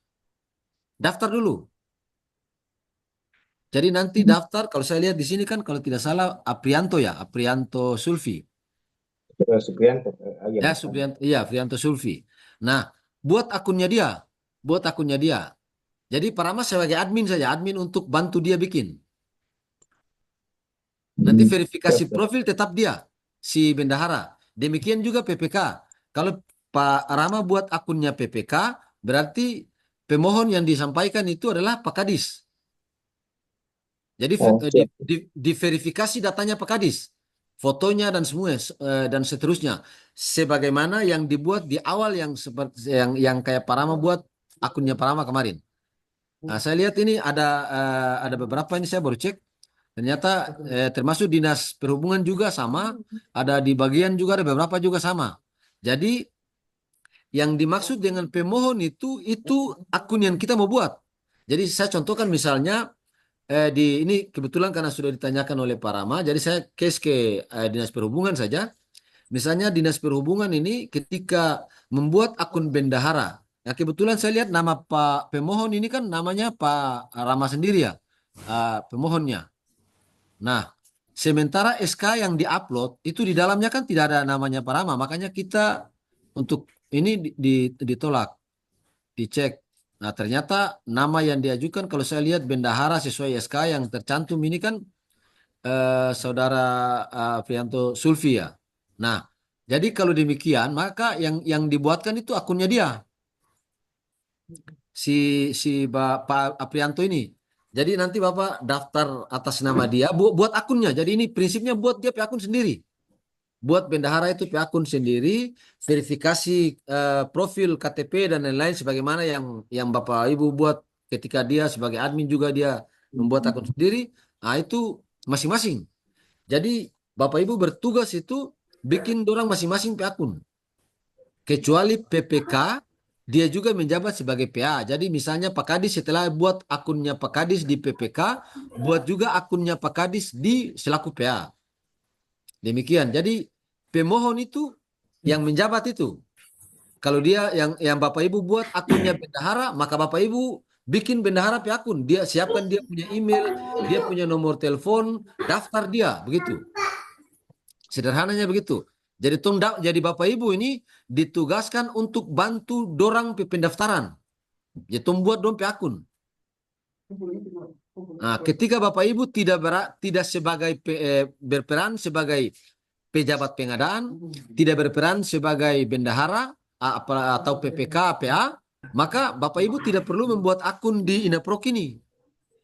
daftar dulu. Jadi nanti daftar, kalau saya lihat di sini kan kalau tidak salah Aprianto ya, Aprianto Sulfi. Supriyanto, iya, Ya, Mas. Suprianto, iya, Aprianto Sulfi. Nah, buat akunnya dia, buat akunnya dia. Jadi Paramas sebagai admin saja, admin untuk bantu dia bikin. Nanti Hmm, verifikasi siap, siap. profil tetap dia, si bendahara. Demikian juga PPK. Kalau Pak Rama buat akunnya PPK, berarti pemohon yang disampaikan itu adalah Pak Kadis. Jadi Oh, siap. diverifikasi datanya Pak Kadis, fotonya dan semua dan seterusnya. Sebagaimana yang dibuat di awal yang seperti yang kayak Parama buat akunnya Parama kemarin. Nah, saya lihat ini ada beberapa ini saya baru cek. Ternyata termasuk dinas perhubungan juga sama, ada di bagian juga ada beberapa juga sama. Jadi yang dimaksud dengan pemohon itu akun yang kita mau buat. Jadi saya contohkan misalnya ini kebetulan karena sudah ditanyakan oleh Pak Rama, jadi saya case ke Dinas Perhubungan saja. Misalnya Dinas Perhubungan ini ketika membuat akun bendahara, ya kebetulan saya lihat nama Pak pemohon ini kan namanya Pak Rama sendiri ya, pemohonnya. Nah, sementara SK yang diupload itu di dalamnya kan tidak ada namanya Pak Rama, makanya kita untuk ini ditolak, dicek. Nah, ternyata nama yang diajukan kalau saya lihat bendahara sesuai SK yang tercantum ini kan saudara Prianto Sulfi ya. Nah, jadi kalau demikian maka yang dibuatkan itu akunnya dia si Pak Aprianto ini. Jadi nanti Bapak daftar atas nama dia buat akunnya. Jadi ini prinsipnya buat dia akun sendiri. Buat bendahara itu akun sendiri, verifikasi profil KTP dan lain-lain sebagaimana yang Bapak Ibu buat ketika dia sebagai admin juga dia membuat akun sendiri. Nah, itu masing-masing. Jadi Bapak Ibu bertugas itu bikin dorang masing-masing akun. Kecuali PPK dia juga menjabat sebagai PA. Jadi misalnya Pak Kadis setelah buat akunnya Pak Kadis di PPK, buat juga akunnya Pak Kadis di selaku PA. Demikian. Jadi pemohon itu yang menjabat itu. Kalau dia yang Bapak Ibu buat akunnya bendahara, maka Bapak Ibu bikin bendahara pe akun. Dia siapkan dia punya email, dia punya nomor telepon, daftar dia, begitu. Sederhananya begitu. Jadi Bapak Ibu ini ditugaskan untuk bantu dorang pe pendaftaran. Ya buat dong pe akun. Nah, ketika Bapak Ibu tidak sebagai berperan sebagai pejabat pengadaan, tidak berperan sebagai bendahara atau PPK, PA, maka Bapak Ibu tidak perlu membuat akun di Inaprok ini.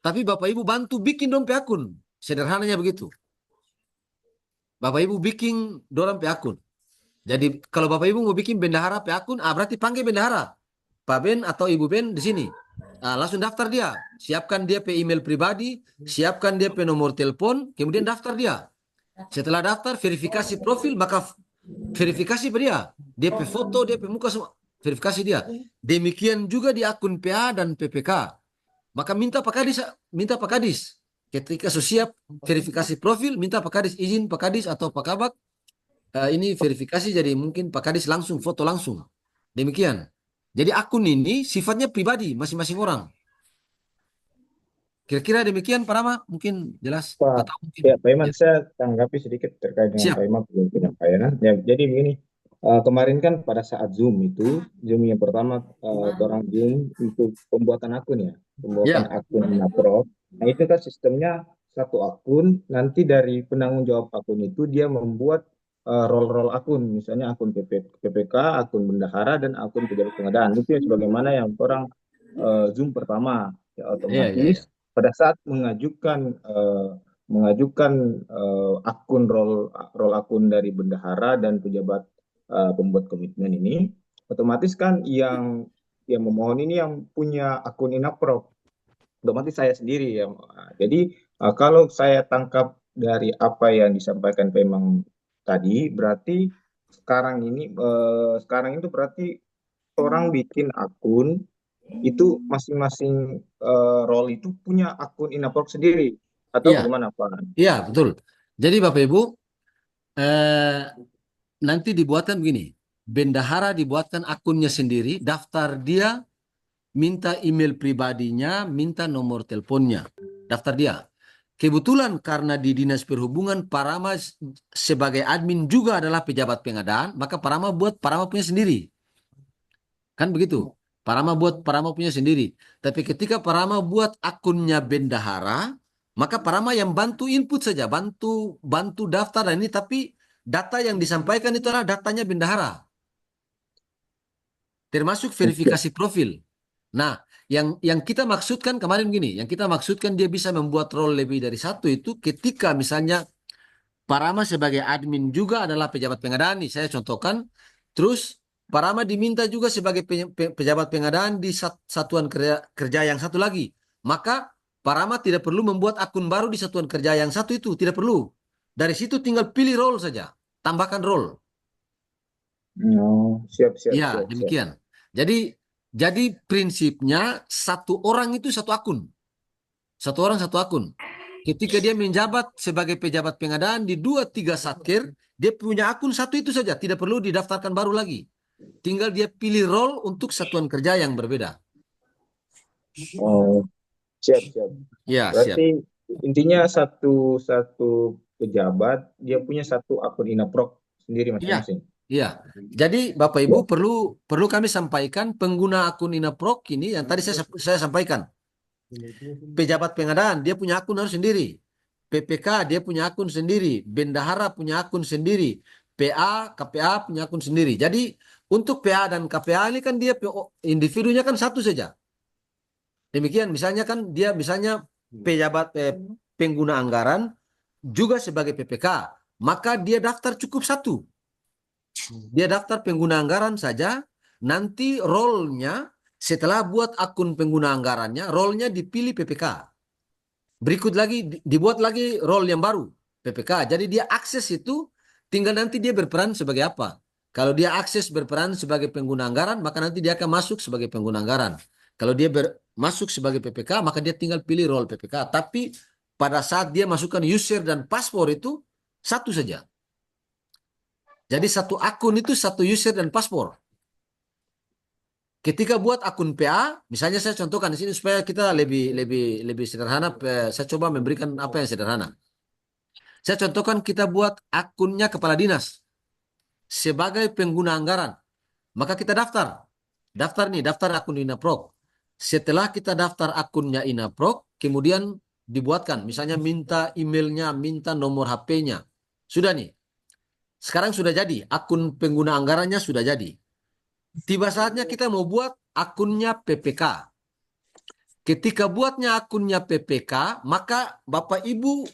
Tapi Bapak Ibu bantu bikin dong pe akun. Sederhananya begitu. Bapak Ibu bikin dorang pe akun. Jadi kalau Bapak Ibu mau bikin bendahara pe akun, berarti panggil bendahara. Pak Ben atau Ibu Ben di sini. Langsung daftar dia. Siapkan dia pe email pribadi, siapkan dia pe nomor telepon, kemudian daftar dia. Setelah daftar, verifikasi profil, maka verifikasi pe dia. Dia pe foto, dia pe muka semua. Verifikasi dia. Demikian juga di akun PA dan PPK. Maka minta Pak Kadis. Ketika siap verifikasi profil, minta Pak Kadis izin Pak Kadis atau Pak Kabak. Ini verifikasi, jadi mungkin Pak Kadis langsung foto langsung. Demikian. Jadi akun ini sifatnya pribadi masing-masing orang. Kira-kira demikian Pak Rama, mungkin jelas Pak, atau mungkin ya Pak Iman, saya tanggapi sedikit terkait dengan siap. Pak Iman punya penyampaian. Ya, jadi begini, kemarin kan pada saat Zoom yang pertama orang Zoom untuk pembuatan akun ya, pembuatan akun Inaprok. Nah itu kan sistemnya satu akun, nanti dari penanggung jawab akun itu dia membuat role-role akun, misalnya akun PPK, akun bendahara, dan akun pejabat pengadaan. Itu yang sebagaimana yang orang Zoom pertama, ya otomatis pada saat mengajukan akun role akun dari bendahara dan pejabat pembuat komitmen ini, otomatis kan yang memohon ini yang punya akun Inaprok, otomatis saya sendiri ya. Jadi kalau saya tangkap dari apa yang disampaikan Pemang tadi, berarti sekarang itu berarti orang bikin akun itu masing-masing role itu punya akun Inaprok sendiri atau bagaimana Pak? Iya, betul. Jadi Bapak Ibu, nanti dibuatkan begini. Bendahara dibuatkan akunnya sendiri, daftar dia, minta email pribadinya, minta nomor teleponnya, daftar dia. Kebetulan karena di Dinas Perhubungan Pak Rama sebagai admin juga adalah pejabat pengadaan, maka Pak Rama buat Pak Rama punya sendiri. Kan begitu. Pak Rama punya sendiri. Tapi ketika Pak Rama buat akunnya bendahara, maka Pak Rama yang bantu input saja, bantu daftar dan ini, tapi data yang disampaikan itu adalah datanya bendahara. Termasuk verifikasi profil. Nah, yang kita maksudkan kemarin gini, yang kita maksudkan dia bisa membuat role lebih dari satu itu ketika misalnya Pak Rama sebagai admin juga adalah pejabat pengadaan nih, saya contohkan, terus Pak Rama diminta juga sebagai pejabat pengadaan di satuan kerja yang satu lagi. Maka Pak Rama tidak perlu membuat akun baru di satuan kerja yang satu itu, tidak perlu. Dari situ tinggal pilih role saja, tambahkan role. Siap. Ya, demikian. Jadi prinsipnya satu orang itu satu akun. Satu orang satu akun. Ketika dia menjabat sebagai pejabat pengadaan di 2-3 satker, dia punya akun satu itu saja, tidak perlu didaftarkan baru lagi. Tinggal dia pilih role untuk satuan kerja yang berbeda. Siap. Ya, berarti intinya satu pejabat dia punya satu akun Inaprok sendiri masing-masing. Iya. Jadi Bapak Ibu perlu kami sampaikan pengguna akun Inaprok ini yang tadi saya sampaikan. Pejabat pengadaan dia punya akun harus sendiri. PPK dia punya akun sendiri. Bendahara punya akun sendiri. PA, KPA punya akun sendiri. Jadi untuk PA dan KPA ini kan dia individunya kan satu saja. Demikian misalnya kan dia pejabat pengguna anggaran juga sebagai PPK. Maka dia daftar cukup satu. Dia daftar pengguna anggaran saja, nanti role-nya setelah buat akun pengguna anggarannya, role-nya dipilih PPK. Berikut lagi dibuat lagi role yang baru, PPK. Jadi dia akses itu tinggal nanti dia berperan sebagai apa. Kalau dia akses berperan sebagai pengguna anggaran, maka nanti dia akan masuk sebagai pengguna anggaran. Kalau dia masuk sebagai PPK, maka dia tinggal pilih role PPK. Tapi pada saat dia masukkan user dan paspor itu satu saja. Jadi satu akun itu satu user dan paspor. Ketika buat akun PA, misalnya saya contohkan di sini supaya kita lebih sederhana. Saya coba memberikan apa yang sederhana. Saya contohkan kita buat akunnya kepala dinas sebagai pengguna anggaran. Maka kita daftar. Daftar nih, daftar akun Inaprok. Setelah kita daftar akunnya Inaprok, kemudian dibuatkan. Misalnya minta emailnya, minta nomor HP-nya. Sudah nih. Sekarang sudah jadi. Akun pengguna anggarannya sudah jadi. Tiba saatnya kita mau buat akunnya PPK. Ketika buatnya akunnya PPK, maka Bapak Ibu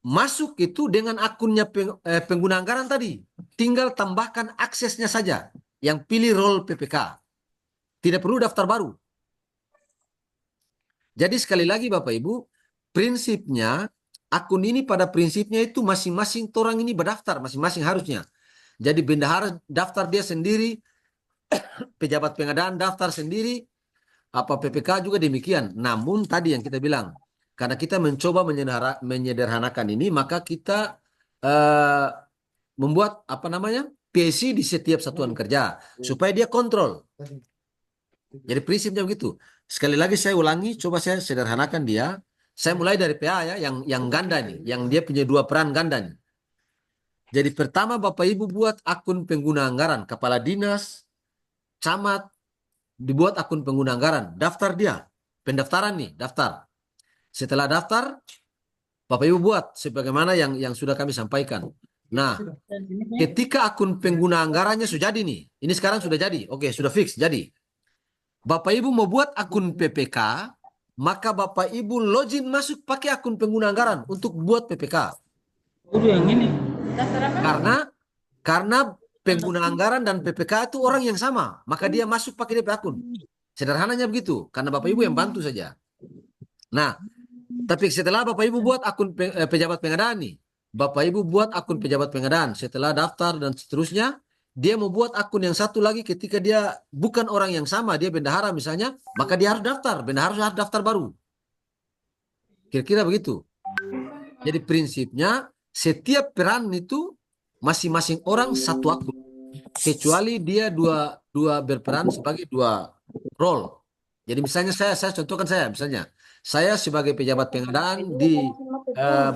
masuk itu dengan akunnya pengguna anggaran tadi. Tinggal tambahkan aksesnya saja. Yang pilih role PPK. Tidak perlu daftar baru. Jadi sekali lagi Bapak Ibu, prinsipnya akun ini pada prinsipnya itu masing-masing orang ini berdaftar. Masing-masing harusnya. Jadi bendahara daftar dia sendiri. Pejabat pengadaan daftar sendiri, apa PPK juga demikian. Namun tadi yang kita bilang, karena kita mencoba menyederhanakan ini, maka kita membuat apa namanya PSI di setiap satuan kerja supaya dia kontrol. Jadi prinsipnya begitu. Sekali lagi saya ulangi, coba saya sederhanakan dia. Saya mulai dari PA ya, yang ganda nih, yang dia punya dua peran ganda nih. Jadi pertama Bapak Ibu buat akun pengguna anggaran, kepala dinas, camat, dibuat akun pengguna anggaran, daftar dia, pendaftaran nih, daftar. Setelah daftar, Bapak Ibu buat sebagaimana yang sudah kami sampaikan. Nah, ketika akun pengguna anggarannya sudah jadi nih, ini sekarang sudah jadi, oke, sudah fix, jadi. Bapak Ibu mau buat akun PPK, maka Bapak Ibu login masuk pakai akun pengguna anggaran untuk buat PPK. Udah yang ini. Karena pengguna anggaran dan PPK itu orang yang sama, maka dia masuk pakai DP akun. Sederhananya begitu, karena Bapak Ibu yang bantu saja. Nah, tapi setelah Bapak Ibu buat akun pejabat pengadaan nih, Bapak Ibu buat akun pejabat pengadaan, setelah daftar dan seterusnya, dia mau buat akun yang satu lagi ketika dia bukan orang yang sama, dia bendahara misalnya, maka dia harus daftar, bendahara harus daftar baru. Kira-kira begitu. Jadi prinsipnya setiap peran itu masing-masing orang satu akun, kecuali dia dua berperan sebagai dua role. Jadi misalnya saya contohkan misalnya saya sebagai pejabat pengadaan di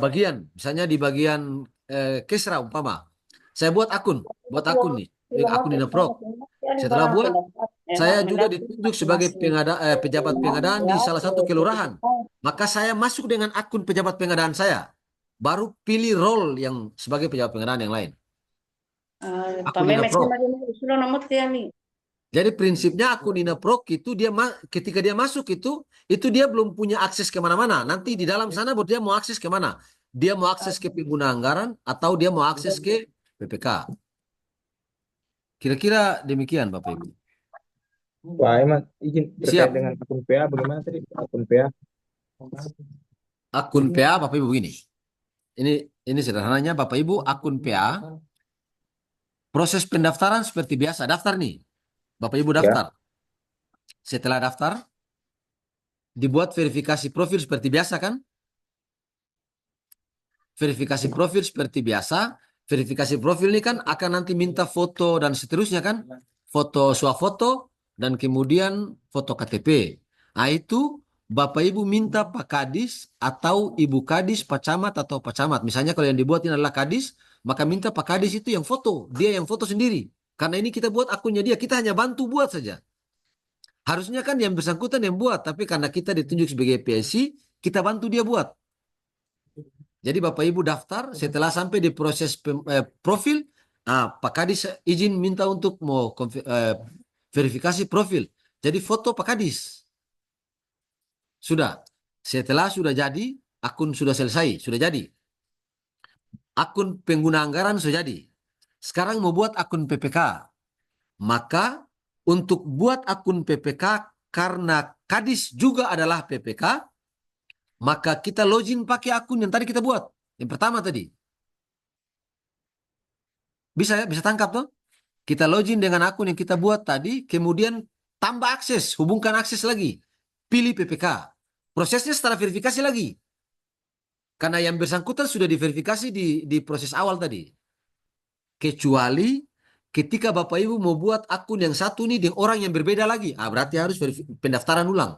bagian, misalnya di bagian Kesra umpama, saya buat akun nih, akun Inaprok. Setelah buat, saya juga ditunjuk sebagai pejabat pengadaan di salah satu kelurahan. Maka saya masuk dengan akun pejabat pengadaan saya. Baru pilih role yang sebagai pejabat pengadaan yang lain. Akun Inaprok. Jadi prinsipnya akun Inaprok itu dia ketika dia masuk itu dia belum punya akses kemana-mana. Nanti di dalam sana buat dia mau akses kemana? Dia mau akses ke pengguna anggaran atau dia mau akses ke PPK. Kira-kira demikian Bapak Ibu. Pak Iman, izin terkait dengan akun PA bagaimana tadi? Akun PA. Akun PA Bapak Ibu begini. Ini sederhananya Bapak Ibu, akun PA proses pendaftaran seperti biasa, daftar nih. Bapak Ibu daftar. Setelah daftar, dibuat verifikasi profil seperti biasa kan? Verifikasi profil seperti biasa. Verifikasi profil ini kan akan nanti minta foto dan seterusnya kan? Foto swafoto dan kemudian foto KTP. Nah itu Bapak Ibu minta Pak Kadis atau Ibu Kadis, Pak Camat atau Pak Camat. Misalnya kalau yang dibuat ini adalah Kadis, maka minta Pak Kadis itu yang foto. Dia yang foto sendiri. Karena ini kita buat akunnya dia, kita hanya bantu buat saja. Harusnya kan yang bersangkutan yang buat, tapi karena kita ditunjuk sebagai PSI, kita bantu dia buat. Jadi Bapak Ibu daftar, setelah sampai di proses profil, Pak Kadis izin minta untuk mau verifikasi profil. Jadi foto Pak Kadis. Sudah. Setelah sudah jadi, akun sudah selesai, sudah jadi. Akun pengguna anggaran sudah jadi. Sekarang mau buat akun PPK. Maka untuk buat akun PPK karena Kadis juga adalah PPK, maka kita login pakai akun yang tadi kita buat. Yang pertama tadi. Bisa ya? Bisa tangkap tuh? Kita login dengan akun yang kita buat tadi, kemudian tambah akses, hubungkan akses lagi. Pilih PPK. Prosesnya setelah verifikasi lagi. Karena yang bersangkutan sudah diverifikasi di proses awal tadi. Kecuali ketika Bapak Ibu mau buat akun yang satu nih dengan orang yang berbeda lagi. Berarti harus pendaftaran ulang.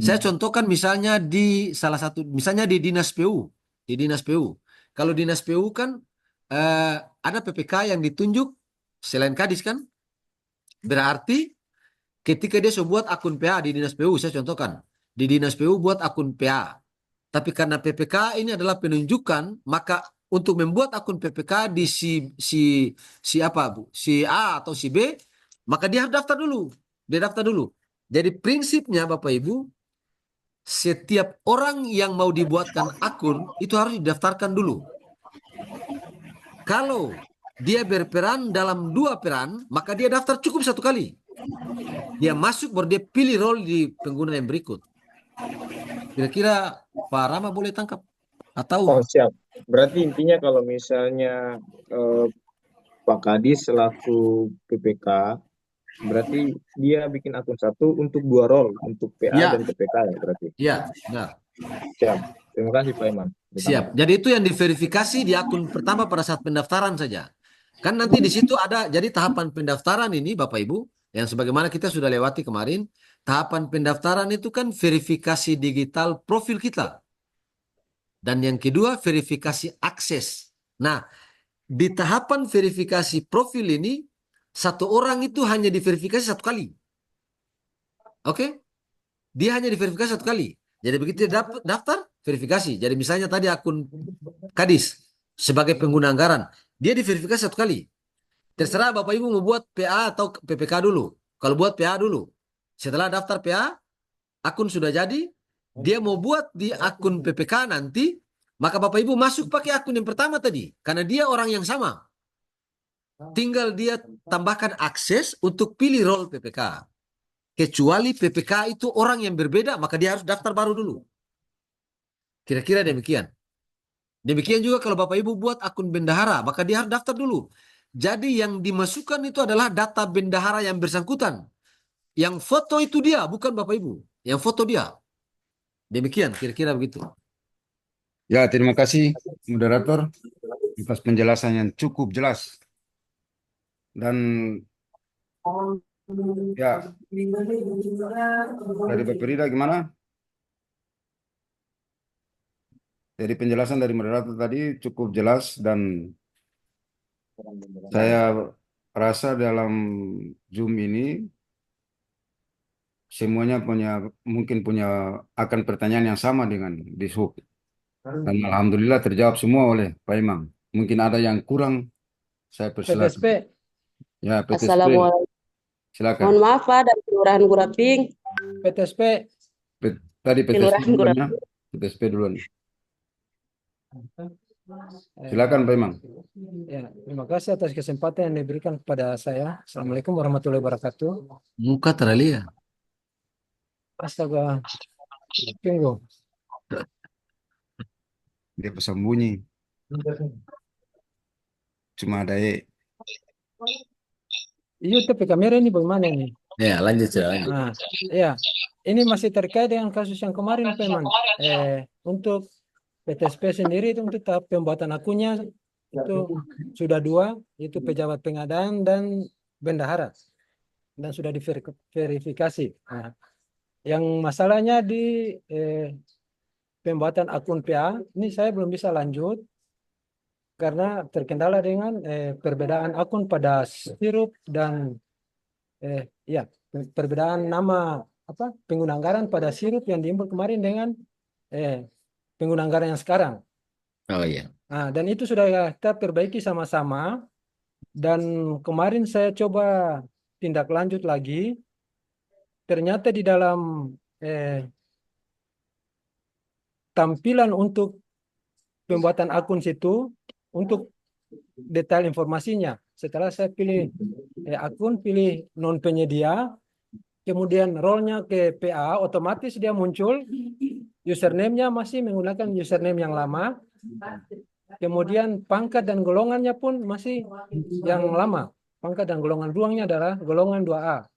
Saya contohkan misalnya di salah satu, misalnya di Dinas PU. Di Dinas PU. Kalau Dinas PU kan ada PPK yang ditunjuk selain Kadis kan? Berarti ketika dia sudah buat akun PA di Dinas PU, saya contohkan. Di Dinas PU buat akun PA. Tapi karena PPK ini adalah penunjukan, maka untuk membuat akun PPK di si apa Bu? Si A atau si B, maka dia harus daftar dulu. Dia daftar dulu. Jadi prinsipnya Bapak Ibu, setiap orang yang mau dibuatkan akun itu harus didaftarkan dulu. Kalau dia berperan dalam 2 peran, maka dia daftar cukup 1 kali. Dia masuk baru dia pilih role di pengguna yang berikut. Kira-kira Pak Rama boleh tangkap? Atau Oh, siap. Berarti intinya kalau misalnya Pak Kadis selaku PPK, berarti dia bikin akun satu untuk 2 role, untuk PA Ya. dan PPK ya berarti. ya, benar. Siap. Terima kasih Pak Iman. Siap. Jadi itu yang diverifikasi di akun pertama pada saat pendaftaran saja. Kan nanti di situ ada, jadi tahapan pendaftaran ini Bapak Ibu, yang sebagaimana kita sudah lewati kemarin, tahapan pendaftaran itu kan verifikasi digital profil kita. Dan yang kedua verifikasi akses. Nah, di tahapan verifikasi profil ini, 1 orang itu hanya diverifikasi 1 kali. Oke? Dia hanya diverifikasi 1 kali. Jadi begitu dia daftar, verifikasi. Jadi misalnya tadi akun Kadis sebagai pengguna anggaran, dia diverifikasi 1 kali. Terserah Bapak Ibu mau buat PA atau PPK dulu. Kalau buat PA dulu. Setelah daftar PA, akun sudah jadi, dia mau buat di akun PPK nanti, maka Bapak Ibu masuk pakai akun yang pertama tadi. Karena dia orang yang sama. Tinggal dia tambahkan akses untuk pilih role PPK. Kecuali PPK itu orang yang berbeda, maka dia harus daftar baru dulu. Kira-kira demikian. Demikian juga kalau Bapak Ibu buat akun bendahara, maka dia harus daftar dulu. Jadi yang dimasukkan itu adalah data bendahara yang bersangkutan. Yang foto itu dia, bukan Bapak Ibu. Yang foto dia. Demikian, kira-kira begitu. Ya, terima kasih moderator atas penjelasan yang cukup jelas. Dan ya, dari Bapak Rida gimana? Jadi penjelasan dari moderator tadi cukup jelas dan saya rasa dalam Zoom ini semuanya mungkin punya akan pertanyaan yang sama dengan di Dishub. Dan alhamdulillah terjawab semua oleh Pak Imam. Mungkin ada yang kurang, saya persilakan. PTSP. Ya, PTSP. Assalamualaikum. Silakan. Mohon maaf Pak, dari Kelurahan Guraping. PTSP. Tadi PTSP Kelurahan duluan ya. Guraping. PTSP duluan. Silakan Pak Imam. Ya, terima kasih atas kesempatan yang diberikan kepada saya. Assalamualaikum warahmatullahi wabarakatuh. Muka terlihat. Astaga, tunggu. Dia bersembunyi. Cuma ada Iya, tapi kamera ini bagaimana nih? Ya, lanjut ya. Lanjut. Nah, ya, ini masih terkait dengan kasus yang kemarin, Pak Iman. Untuk PTSP sendiri itu untuk tahap pembuatan akunnya itu sudah 2, yaitu pejabat pengadaan dan bendahara, dan sudah diverifikasi. Nah, yang masalahnya di pembuatan akun PA ini saya belum bisa lanjut karena terkendala dengan perbedaan akun pada sirup dan ya perbedaan nama pengguna anggaran pada sirup yang diimbul kemarin dengan pengguna anggaran yang sekarang. Oh iya. Nah, dan itu sudah kita perbaiki sama-sama, dan kemarin saya coba tindak lanjut lagi. Ternyata di dalam tampilan untuk pembuatan akun situ, untuk detail informasinya, setelah saya pilih akun, pilih non penyedia, kemudian role-nya ke PA, otomatis dia muncul username-nya masih menggunakan username yang lama, Kemudian pangkat dan golongannya pun masih yang lama. Pangkat dan golongan ruangnya adalah golongan 2A.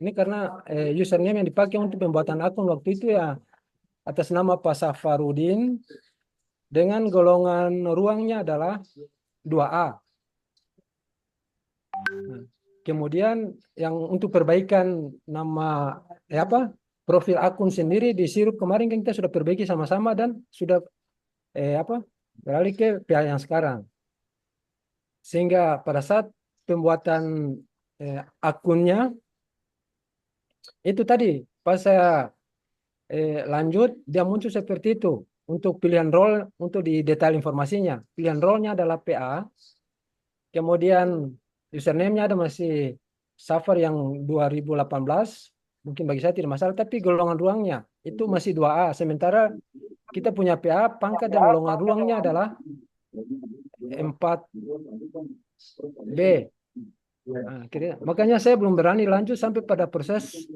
Ini karena username yang dipakai untuk pembuatan akun waktu itu ya atas nama Pak Safarudin dengan golongan ruangnya adalah 2A. Nah, kemudian yang untuk perbaikan nama profil akun sendiri di Sirup kemarin kan kita sudah perbaiki sama-sama dan sudah beralih ke pihak yang sekarang. Sehingga pada saat pembuatan akunnya itu tadi pas saya lanjut dia muncul seperti itu. Untuk pilihan role untuk di detail informasinya. Pilihan role-nya adalah PA. Kemudian username-nya ada masih Safar yang 2018. Mungkin bagi saya tidak masalah, tapi golongan ruangnya itu masih 2A. Sementara kita punya PA, pangkat dan golongan ruangnya adalah 4B. Nah, makanya saya belum berani lanjut sampai pada proses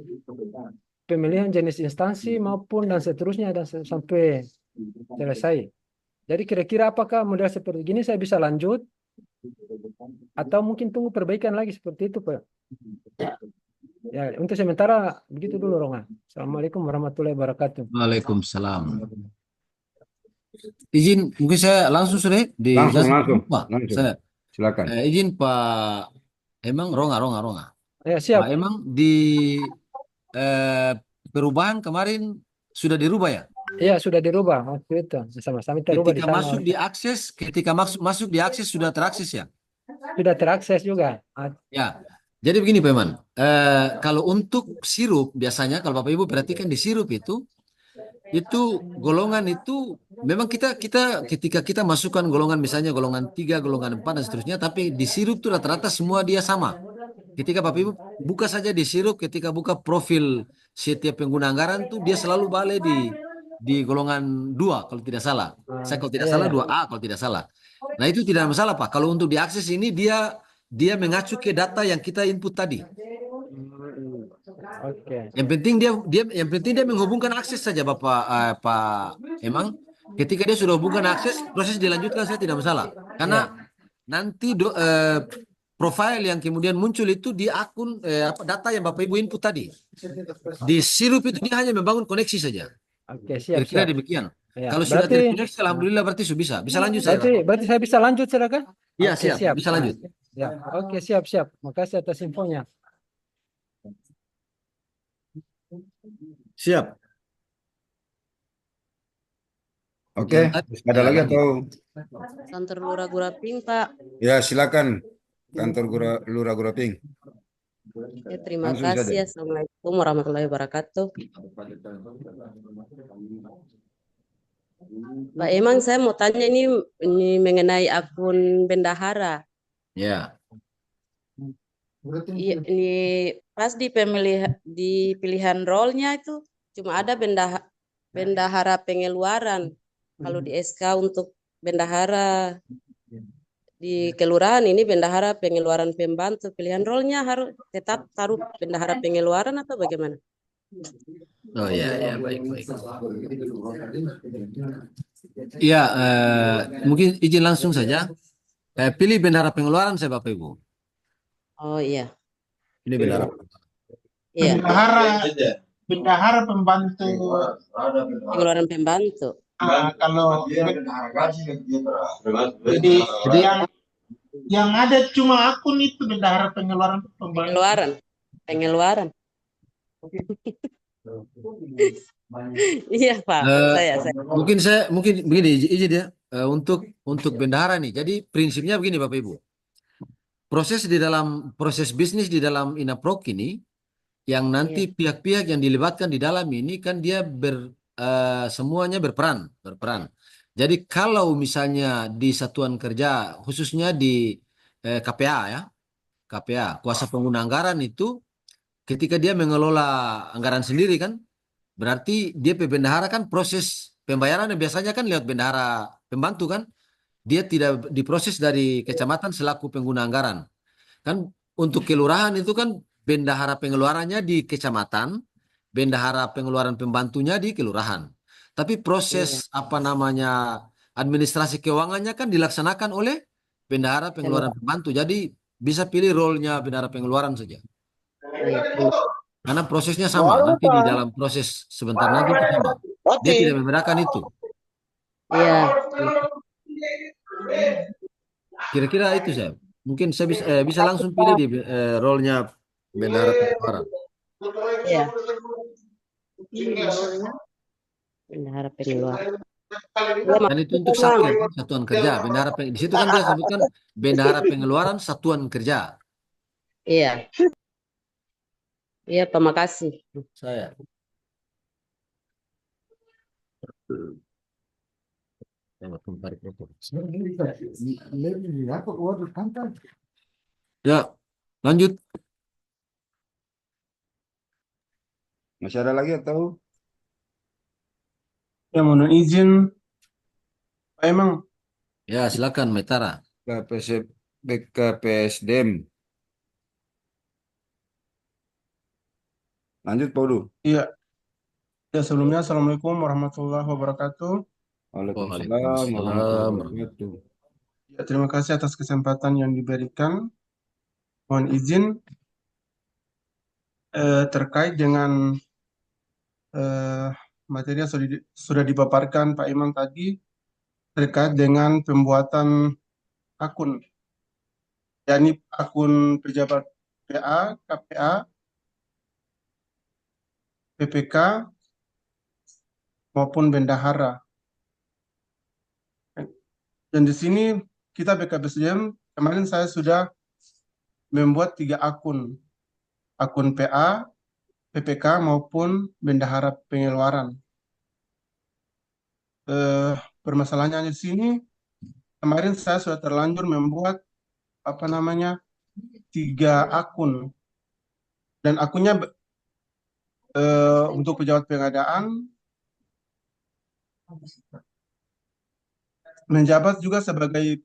pemilihan jenis instansi maupun dan seterusnya dan sampai selesai. Jadi kira-kira apakah model seperti gini saya bisa lanjut atau mungkin tunggu perbaikan lagi seperti itu, Pak? Ya, untuk sementara begitu dulu, Ronga. Assalamualaikum warahmatullahi wabarakatuh. Waalaikumsalam. Izin, mungkin saya langsung sudah Langsung. Saya Silakan. izin Pak Emang Ronga. Ya, siap. Pak Emang di perubahan kemarin sudah dirubah ya? Iya, sudah dirubah waktu itu. Sama-sama terubah di Ketika sana. masuk di akses, masuk di akses sudah terakses ya? Sudah terakses juga. Ya. Jadi begini Pak Eman, kalau untuk sirup biasanya kalau Bapak Ibu perhatikan di sirup itu golongan itu memang kita ketika kita masukkan golongan misalnya golongan 3, golongan 4 dan seterusnya, tapi di sirup itu rata-rata semua dia sama. Ketika Bapak Ibu buka saja di sirup, ketika buka profil setiap pengguna anggaran tuh dia selalu balik di golongan 2 kalau tidak salah. Saya kalau tidak salah 2A kalau tidak salah. Nah itu tidak masalah Pak. Kalau untuk diakses ini dia mengacu ke data yang kita input tadi. Oke. Yang penting dia menghubungkan akses saja Pak Emang. Ketika dia sudah hubungkan akses, proses dilanjutkan saya tidak masalah. Karena nanti profil yang kemudian muncul itu di akun data yang Bapak Ibu input tadi. Di sirup itu dia hanya membangun koneksi saja. Oke, siap. Kira-kira demikian. Ya, Kalau sudah terkoneksi, alhamdulillah berarti sudah bisa lanjut saya. Berarti saya bisa lanjut, silakan. Iya, Oke, siap. bisa lanjut. Ya, oke, siap. Makasih atas infonya. Siap. Oke, ada lagi atau? Kantor Lurah Guraping, Pak. Ya, silakan. Kantor Lurah Guraping. Ya, terima Langsung saja. kasih. Assalamualaikum warahmatullahi wabarakatuh. Pak Emang, saya mau tanya ini mengenai akun bendahara. Ya. Ini pas di pilihan role-nya itu cuma ada bendahara pengeluaran. Kalau di SK untuk bendahara di kelurahan ini bendahara pengeluaran pembantu. Pilihan role-nya harus tetap taruh bendahara pengeluaran atau bagaimana? Oh ya, baik. Iya, mungkin izin langsung saja. Pilih bendahara pengeluaran saya Bapak Ibu. Oh iya. Ini bendahara. Iya. Bendahara pembantu. Pengeluaran pembantu. Kalau jadi yang ada cuma akun itu bendahara pengeluaran pembantu. Pengeluaran. Iya Pak, saya. Mungkin begini izin ya untuk bendahara nih. Jadi prinsipnya begini Bapak Ibu. Proses bisnis di dalam Inaprok ini yang nanti pihak-pihak yang dilibatkan di dalam ini kan dia semuanya berperan. Jadi kalau misalnya di satuan kerja khususnya di KPA ya, KPA kuasa pengguna anggaran itu ketika dia mengelola anggaran sendiri kan, berarti dia bendahara kan proses pembayaran biasanya kan lewat bendahara pembantu kan, dia tidak diproses dari kecamatan selaku pengguna anggaran. Kan untuk kelurahan itu kan bendahara pengeluarannya di kecamatan, bendahara pengeluaran pembantunya di kelurahan. Tapi proses administrasi keuangannya kan dilaksanakan oleh bendahara pengeluaran pembantu. Jadi bisa pilih role-nya bendahara pengeluaran saja. Karena prosesnya sama. Nanti di dalam proses sebentar lagi itu sama. Dia tidak membedakan itu. Iya. Kira-kira itu saya. Mungkin saya bisa langsung pilih di role-nya bendahara pengeluaran. Iya. Bendahara pengeluaran. Dan itu untuk satker, satuan kerja. Di situ kan dia sebutkan bendahara pengeluaran satuan kerja. Iya. Iya, Pak, makasih. Saya. Ya, lanjut. Masih ada lagi atau? Ya, mohon izin, Pak Imam. Ya, silakan Metara. BKPSDM. Lanjut Pak Udu. Iya. Ya, sebelumnya Assalamualaikum warahmatullahi wabarakatuh. Waalaikumsalam warahmatullahi wabarakatuh. Ya, terima kasih atas kesempatan yang diberikan. Mohon izin terkait dengan materi yang sudah dipaparkan Pak Imam tadi terkait dengan pembuatan akun, yakni akun pejabat PA, KPA, PPK, maupun bendahara. Dan di sini kita BKPSDM, kemarin saya sudah membuat 3 akun PA, PPK, maupun bendahara pengeluaran. Permasalahannya di sini, kemarin saya sudah terlanjur membuat 3 akun, dan akunnya untuk pejabat pengadaan menjabat juga sebagai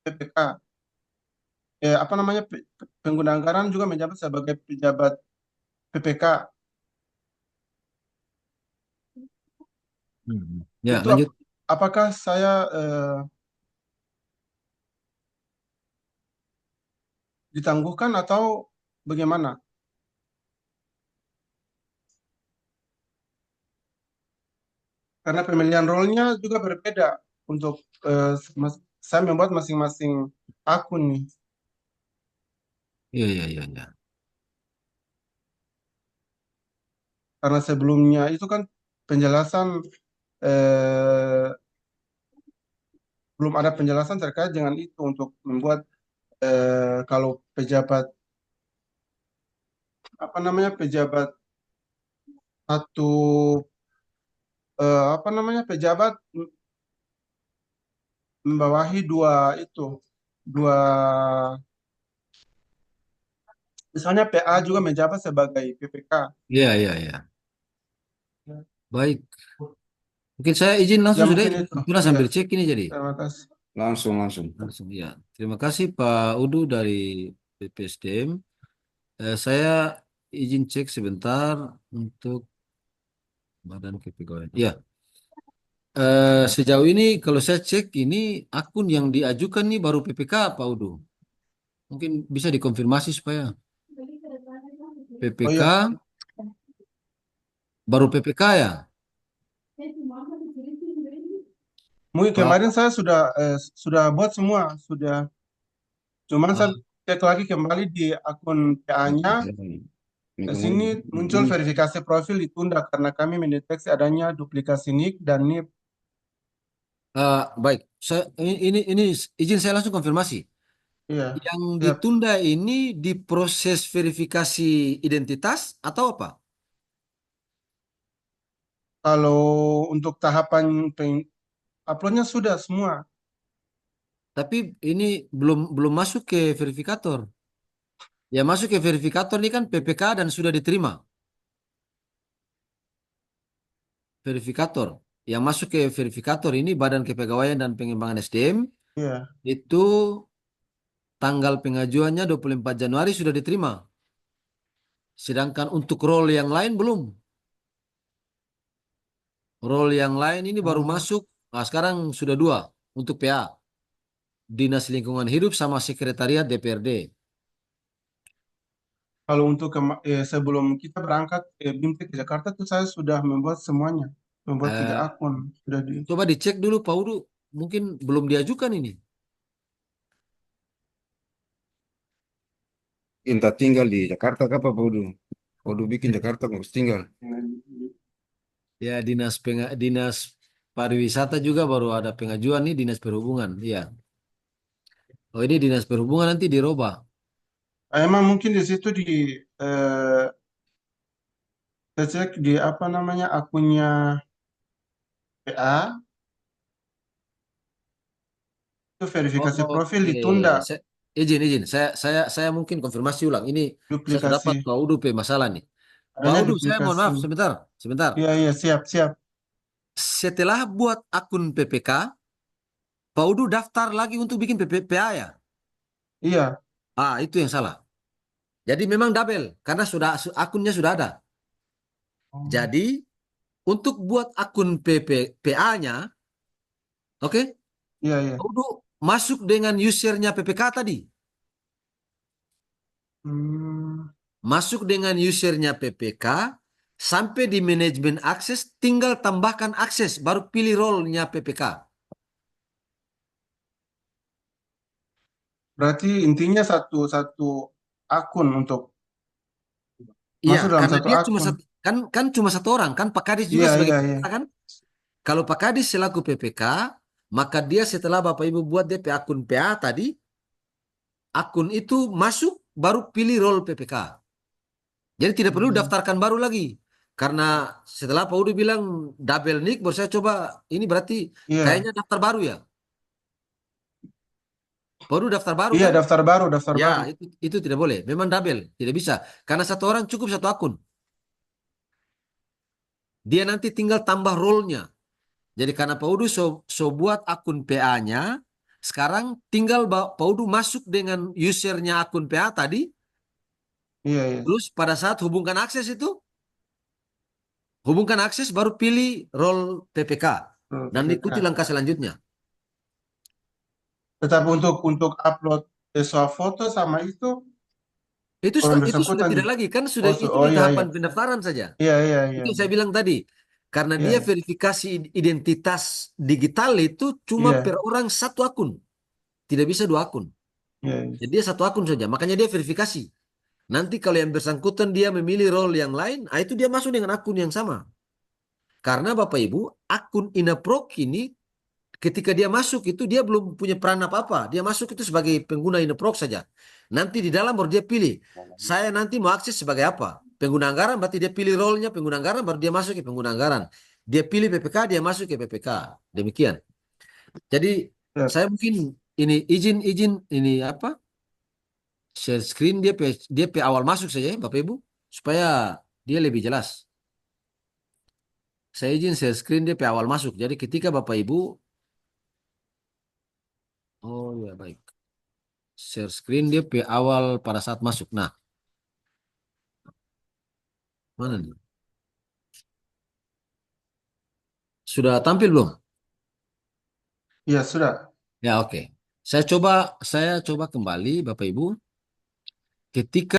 PPK. Pengguna anggaran juga menjabat sebagai pejabat PPK. Ya, Itu lanjut. apakah saya ditangguhkan atau bagaimana? Karena pemilihan role-nya juga berbeda untuk saya membuat masing-masing akun nih. Iya. Karena sebelumnya itu kan penjelasan belum ada penjelasan terkait dengan itu untuk membuat kalau pejabat pejabat satu pejabat membawahi dua, misalnya PA juga menjabat sebagai PPK. Iya. Baik. Mungkin saya izin langsung Ya, sudah. mungkin itu. Kita sambil cek ini jadi. Terima kasih. Langsung. Langsung ya. Terima kasih Pak Udu dari BPSDM. Saya izin cek sebentar untuk Badan Kepegawaian. Ya. Sejauh ini kalau saya cek ini akun yang diajukan nih baru PPK Pak Udu. Mungkin bisa dikonfirmasi supaya PPK baru PPK ya. Mungkin kemarin saya sudah buat semua, cuman saya cek lagi kembali di akun PA-nya. Di sini muncul verifikasi profil ditunda karena kami mendeteksi adanya duplikasi NIK dan NIP. Baik, ini izin saya langsung konfirmasi. Iya. Yang ditunda ini di proses verifikasi identitas atau apa? Kalau untuk tahapan uploadnya sudah semua. Tapi ini belum masuk ke verifikator. Ya masuk ke verifikator ini kan PPK dan sudah diterima. Verifikator. Yang masuk ke verifikator ini Badan Kepegawaian dan Pengembangan SDM. Iya. Itu tanggal pengajuannya 24 Januari sudah diterima. Sedangkan untuk role yang lain belum. Role yang lain ini baru masuk Nah, sekarang sudah 2 untuk PA. Dinas Lingkungan Hidup sama Sekretariat DPRD. Kalau untuk sebelum kita berangkat BIMTEK ke Jakarta tuh saya sudah membuat semuanya, membuat 3 Eh, akun sudah di. Coba dicek dulu Pak Udu, mungkin belum diajukan ini. Kita tinggal di Jakarta apa Pak Udu? Pak Udu bikin Jakarta nggak harus tinggal. Ya, Dinas Pariwisata juga baru ada pengajuan nih, Dinas Perhubungan. Iya. Oh, ini Dinas Perhubungan nanti dirubah. Emang mungkin di situ eh, saya cek di apa namanya akunnya PA itu verifikasi Oh, profil iya, iya, ditunda, iya. Izin. Saya mungkin konfirmasi ulang. Ini saya sudah dapat duplikasi, Pak Udu masalah nih. Pak adanya Udu, saya mohon duplikasi. maaf sebentar, sebentar. Iya iya siap siap. Setelah buat akun PPK, Pak Udu daftar lagi untuk bikin PPPA ya? Iya. Ah, itu yang salah. Jadi memang double karena akunnya sudah ada. Oh, Jadi untuk buat akun PPPA-nya, oke, iya iya. Pak Udu masuk dengan usernya PPK tadi. Hmm, Masuk dengan usernya PPK, sampai di manajemen akses, tinggal tambahkan akses, baru pilih role-nya PPK. berarti intinya satu satu akun untuk Iya, masuk dalam karena satu dia cuma akun. satu, kan cuma satu orang, kan Pak Kadis juga Iya sebagai iya iya. PPK kan? Kalau Pak Kadis selaku PPK, maka dia setelah Bapak Ibu buat DP akun PA tadi, akun itu masuk, baru pilih role PPK. Jadi tidak perlu Hmm, daftarkan baru lagi. Karena setelah Pak Udu bilang double nick, baru saya coba, ini berarti iya kayaknya daftar baru ya. Pak Udu daftar baru iya kan? daftar baru daftar Ya, baru. itu tidak boleh. Memang double, tidak bisa. Karena satu orang cukup satu akun. Dia nanti tinggal tambah role-nya. Jadi karena Pak Udu so buat akun PA-nya, sekarang tinggal Pak Udu masuk dengan usernya akun PA tadi, Iya iya. terus pada saat hubungkan akses itu, hubungkan akses baru pilih role PPK dan ikuti PPK. langkah selanjutnya. Tetap untuk upload foto sama itu orang Itu sudah bersangkutan. tidak lagi kan sudah Oh, itu oh di iya iya. tahapan pendaftaran saja. Iya iya iya. Itu saya bilang tadi. Karena Iya dia iya. verifikasi identitas digital itu cuma per Iya orang satu akun. Tidak bisa 2 akun. iya. Iya. Jadi dia satu akun saja. Makanya dia verifikasi. Nanti kalau yang bersangkutan dia memilih role yang lain, itu dia masuk dengan akun yang sama. Karena Bapak Ibu, akun Inaprok ini ketika dia masuk itu dia belum punya peran apa-apa. Dia masuk itu sebagai pengguna Inaprok saja. Nanti di dalam baru dia pilih. Saya nanti mau akses sebagai apa? Pengguna anggaran berarti dia pilih role-nya pengguna anggaran baru dia masuk ke pengguna anggaran. Dia pilih PPK dia masuk ke PPK. Demikian. Jadi Siap. saya mungkin ini izin ini apa? Share screen dia pe awal masuk saja ya, Bapak Ibu supaya dia lebih jelas. Saya izin share screen dia pe awal masuk. Jadi ketika Bapak Ibu, oh ya baik. Share screen dia pe awal pada saat masuk. Nah, mana nih? Sudah tampil belum? Iya sudah. Ya, oke. Saya coba kembali Bapak Ibu ketika